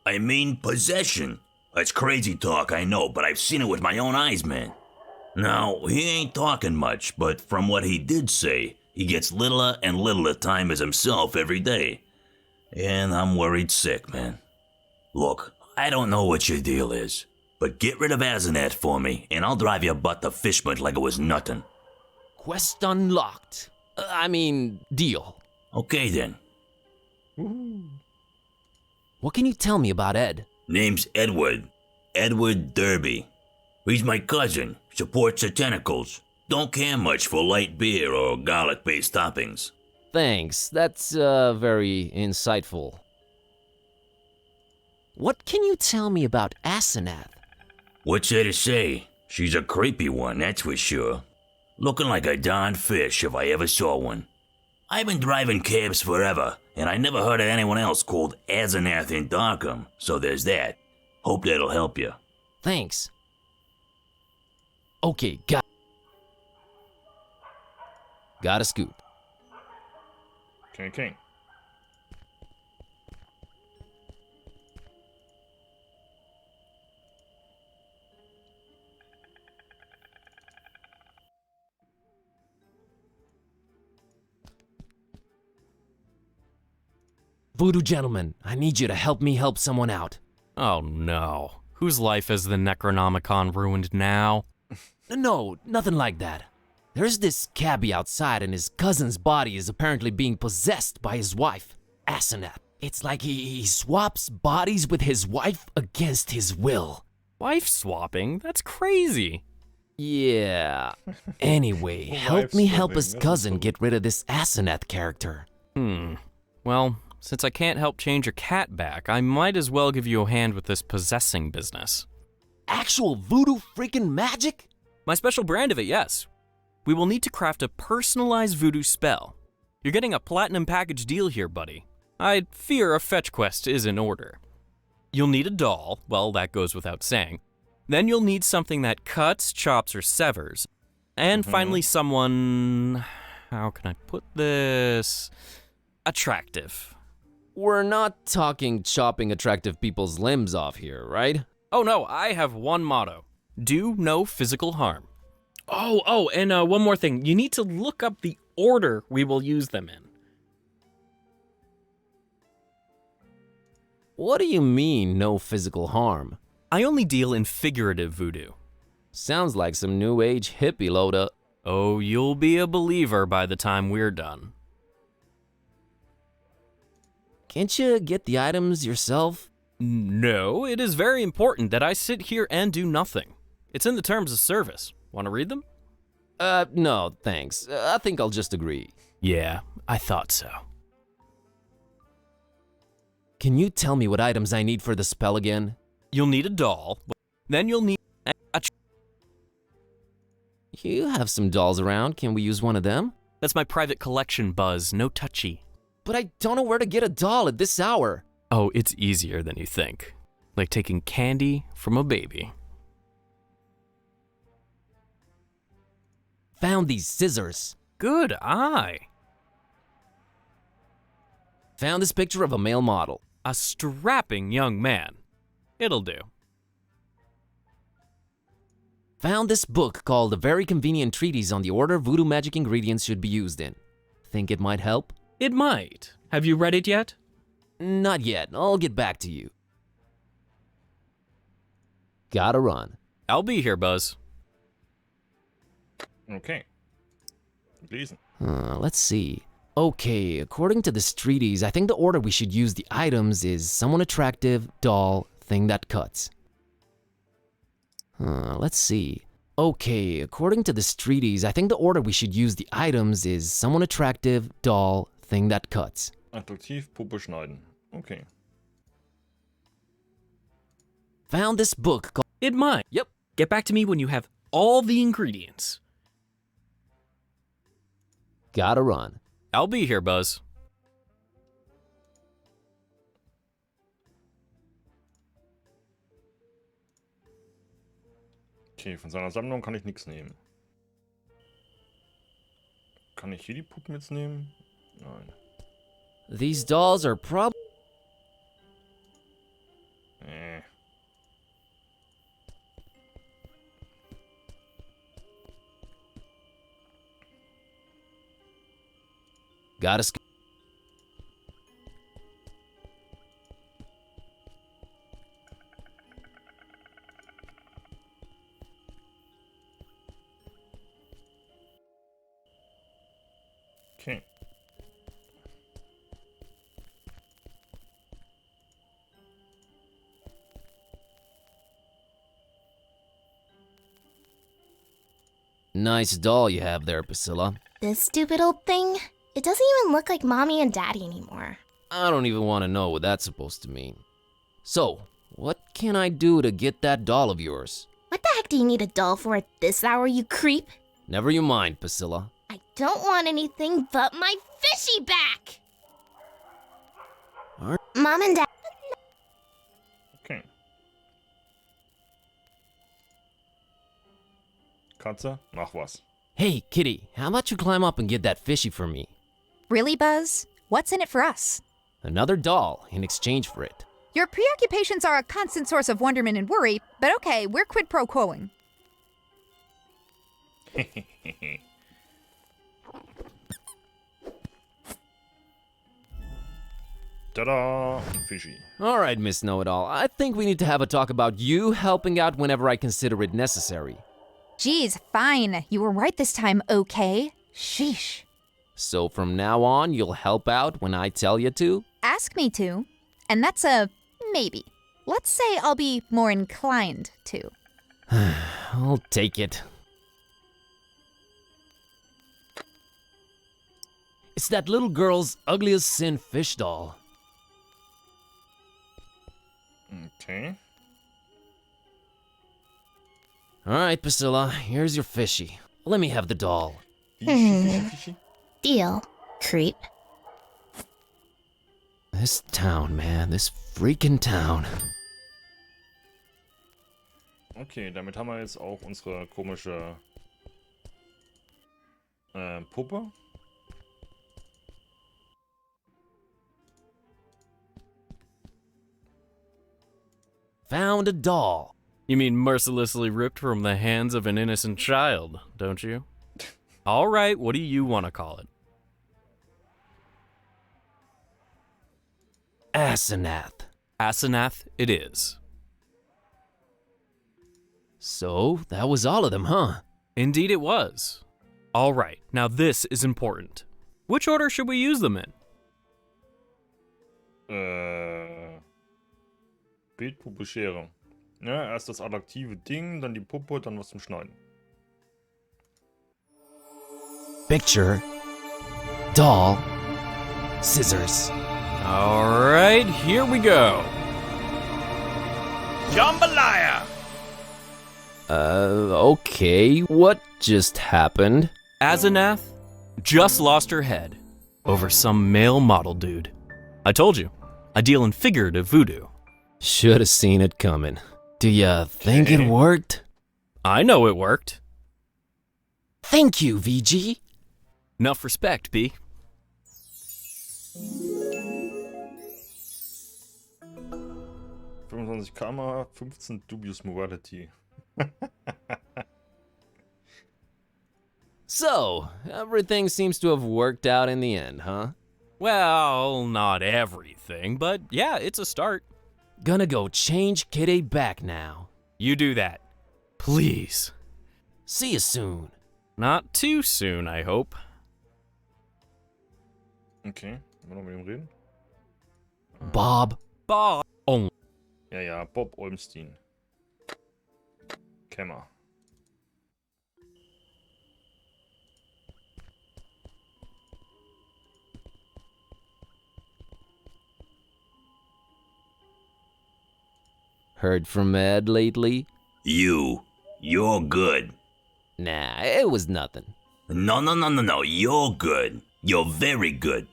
I mean, possession. That's crazy talk, I know, but I've seen it with my own eyes, man. Now, he ain't talking much, but from what he did say, he gets littler and littler time as himself every day. And I'm worried sick, man. Look, I don't know what your deal is, but get rid of Asenath for me, and I'll drive your butt to Fishmouth like it was nothing. Quest unlocked. Deal. Okay, then. What can you tell me about Ed? Name's Edward. Edward Derby. He's my cousin. Supports the tentacles. Don't care much for light beer or garlic-based toppings. Thanks, that's very insightful. What can you tell me about Asenath? What's there to say? She's a creepy one, that's for sure. Looking like a darn fish if I ever saw one. I've been driving cabs forever, and I never heard of anyone else called Asenath in Darkham, so there's that. Hope that'll help you. Thanks. Okay, got a scoop. Okay. Voodoo gentleman, I need you to help me help someone out. Oh no. Whose life has the Necronomicon ruined now? No, nothing like that. There's this cabbie outside and his cousin's body is apparently being possessed by his wife, Asenath. It's like he swaps bodies with his wife against his will. Wife swapping? That's crazy. Yeah. Anyway, help me help his cousin get rid of this Asenath character. Well, since I can't help change your cat back, I might as well give you a hand with this possessing business. Actual voodoo freaking magic? My special brand of it, yes. We will need to craft a personalized voodoo spell. You're getting a platinum package deal here, buddy. I fear a fetch quest is in order. You'll need a doll. Well, that goes without saying. Then you'll need something that cuts, chops, or severs. And finally someone... How can I put this? Attractive. We're not talking chopping attractive people's limbs off here, right? Oh no, I have one motto. Do no physical harm. Oh, and one more thing. You need to look up the order we will use them in. What do you mean, no physical harm? I only deal in figurative voodoo. Sounds like some new age hippie load-up. Oh, you'll be a believer by the time we're done. Can't you get the items yourself? No, it is very important that I sit here and do nothing. It's in the terms of service. Want to read them? No, thanks. I think I'll just agree. Yeah, I thought so. Can you tell me what items I need for the spell again? You'll need a doll. Then you'll need a... You have some dolls around. Can we use one of them? That's my private collection, Buzz. No touchy. But I don't know where to get a doll at this hour. Oh, it's easier than you think. Like taking candy from a baby. Found these scissors. Good eye. Found this picture of a male model. A strapping young man. It'll do. Found this book called A Very Convenient Treatise on the Order Voodoo Magic Ingredients Should Be Used In. Think it might help? It might. Have you read it yet? Not yet. I'll get back to you. Gotta run. I'll be here, Buzz. Okay. Lesen. Let's see. Okay, according to this treatise, I think the order we should use the items is someone attractive, doll, thing that cuts. Let's see. Okay, according to this treatise, I think the order we should use the items is someone attractive, doll, thing that cuts. Attraktiv, Puppe schneiden. Okay. Found this book called... It might. Yep. Get back to me when you have all the ingredients. Gotta run. I'll be here, Buzz. Okay, von seiner Sammlung kann ich nichts nehmen. Kann ich hier die Puppen jetzt nehmen? Nein. These dolls are probably... Gotta... Okay. Nice doll you have there, Priscilla. This stupid old thing? It doesn't even look like Mommy and Daddy anymore. I don't even want to know what that's supposed to mean. So, what can I do to get that doll of yours? What the heck do you need a doll for at this hour, you creep? Never you mind, Priscilla. I don't want anything but my fishy back! Mom and Dad... Okay. Katze, mach was. Hey, Kitty, how about you climb up and get that fishy for me? Really, Buzz? What's in it for us? Another doll in exchange for it. Your preoccupations are a constant source of wonderment and worry, but okay, we're quid pro quoing. Ta-da! Fishy. All right, Miss Know-It-All, I think we need to have a talk about you helping out whenever I consider it necessary. Geez, fine. You were right this time, okay? Sheesh. So from now on, you'll help out when I tell you to? Ask me to. And that's a maybe. Let's say I'll be more inclined to. I'll take it. It's that little girl's ugliest sin fish doll. Okay. All right, Priscilla, here's your fishy. Let me have the doll. Fishy. Deal, creep. This town, man, this freaking town. Okay, damit haben wir jetzt auch unsere komische Puppe. Found a doll. You mean mercilessly ripped from the hands of an innocent child, don't you? All right, what do you want to call it? Asenath. Asenath it is. So, that was all of them, huh? Indeed it was. All right, now this is important. Which order should we use them in? Bild, Puppe, Schere. Ja, erst das attraktive Ding, dann die Puppe, dann was zum Schneiden. Picture. Doll. Scissors. All right, here we go. Jambalaya! Okay, what just happened? Asenath just lost her head over some male model dude. I told you, I deal in figurative voodoo. Should have seen it coming. Do ya think it worked? I know it worked. Thank you, VG. Enough respect, B. Kamera, 15 Dubious Morality. So, everything seems to have worked out in the end, huh? Well, not everything, but yeah, it's a start. Gonna go change Kitty back now. You do that. Please. See you soon. Not too soon, I hope. Okay, wollen wir noch mit ihm reden? Bob. Bob. Oh. Ja, Bob Olmstein. Kämmer. Heard from Ed lately? You're good. Nah, it was nothing. No, you're good. You're very good.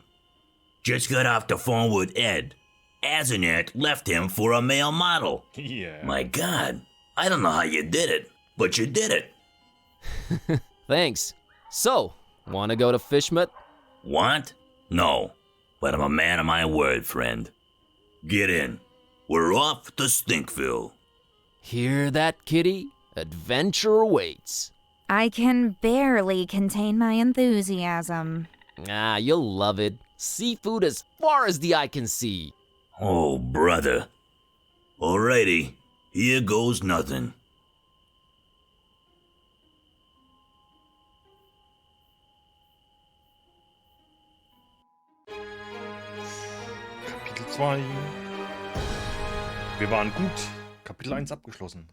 Just got off the phone with Ed. Asenath left him for a male model. Yeah. My God, I don't know how you did it, but you did it. Thanks. So, wanna go to Fishmut? Want? No, but I'm a man of my word, friend. Get in. We're off to Stinkville. Hear that, Kitty? Adventure awaits. I can barely contain my enthusiasm. Ah, you'll love it. Seafood as far as the eye can see. Oh, brother. Alrighty, here goes nothing. Kapitel 2. Wir waren gut. Kapitel 1 abgeschlossen.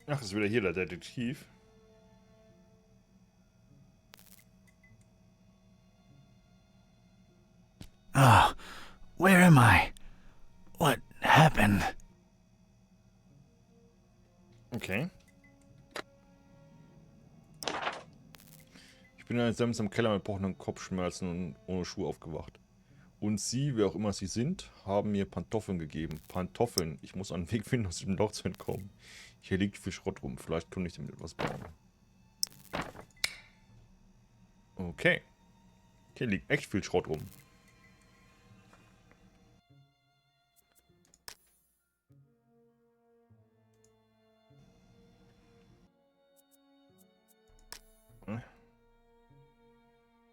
Ach, ist wieder hier der Detektiv. Oh, where am I? What happened? Okay. Ich bin in einem seltsamen Keller mit pochenden Kopfschmerzen und ohne Schuhe aufgewacht. Und sie, wer auch immer sie sind, haben mir Pantoffeln gegeben. Pantoffeln. Ich muss einen Weg finden, aus dem Loch zu entkommen. Hier liegt viel Schrott rum. Vielleicht kann ich damit etwas bauen. Okay. Hier liegt echt viel Schrott rum.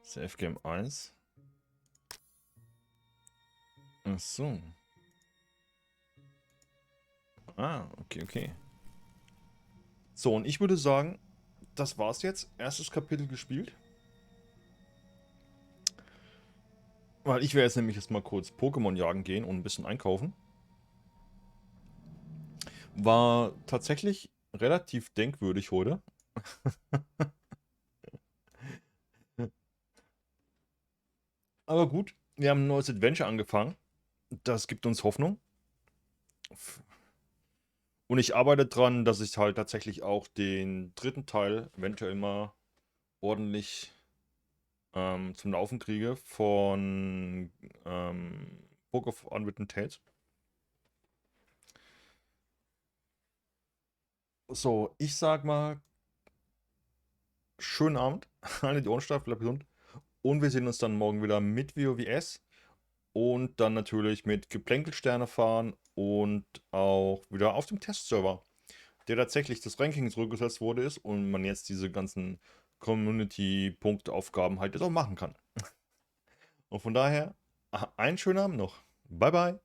Safe Game 1. Ach so. Ah, okay. So, und ich würde sagen, das war's jetzt. Erstes Kapitel gespielt. Weil ich werde jetzt nämlich mal kurz Pokémon jagen gehen und ein bisschen einkaufen. War tatsächlich relativ denkwürdig heute. Aber gut, wir haben ein neues Adventure angefangen. Das gibt uns Hoffnung. Und ich arbeite dran, dass ich halt tatsächlich auch den dritten Teil eventuell mal ordentlich zum Laufen kriege von Book of Unwritten Tales. So, ich sag mal, schönen Abend, alle die Ohren steif, bleibt gesund. Und wir sehen uns dann morgen wieder mit WoWS und dann natürlich mit Geplänkelsterne fahren und auch wieder auf dem Testserver, der tatsächlich das Ranking zurückgesetzt wurde ist und man jetzt diese ganzen Community-Punkte-Aufgaben halt jetzt auch machen kann. Und von daher, einen schönen Abend noch. Bye, bye.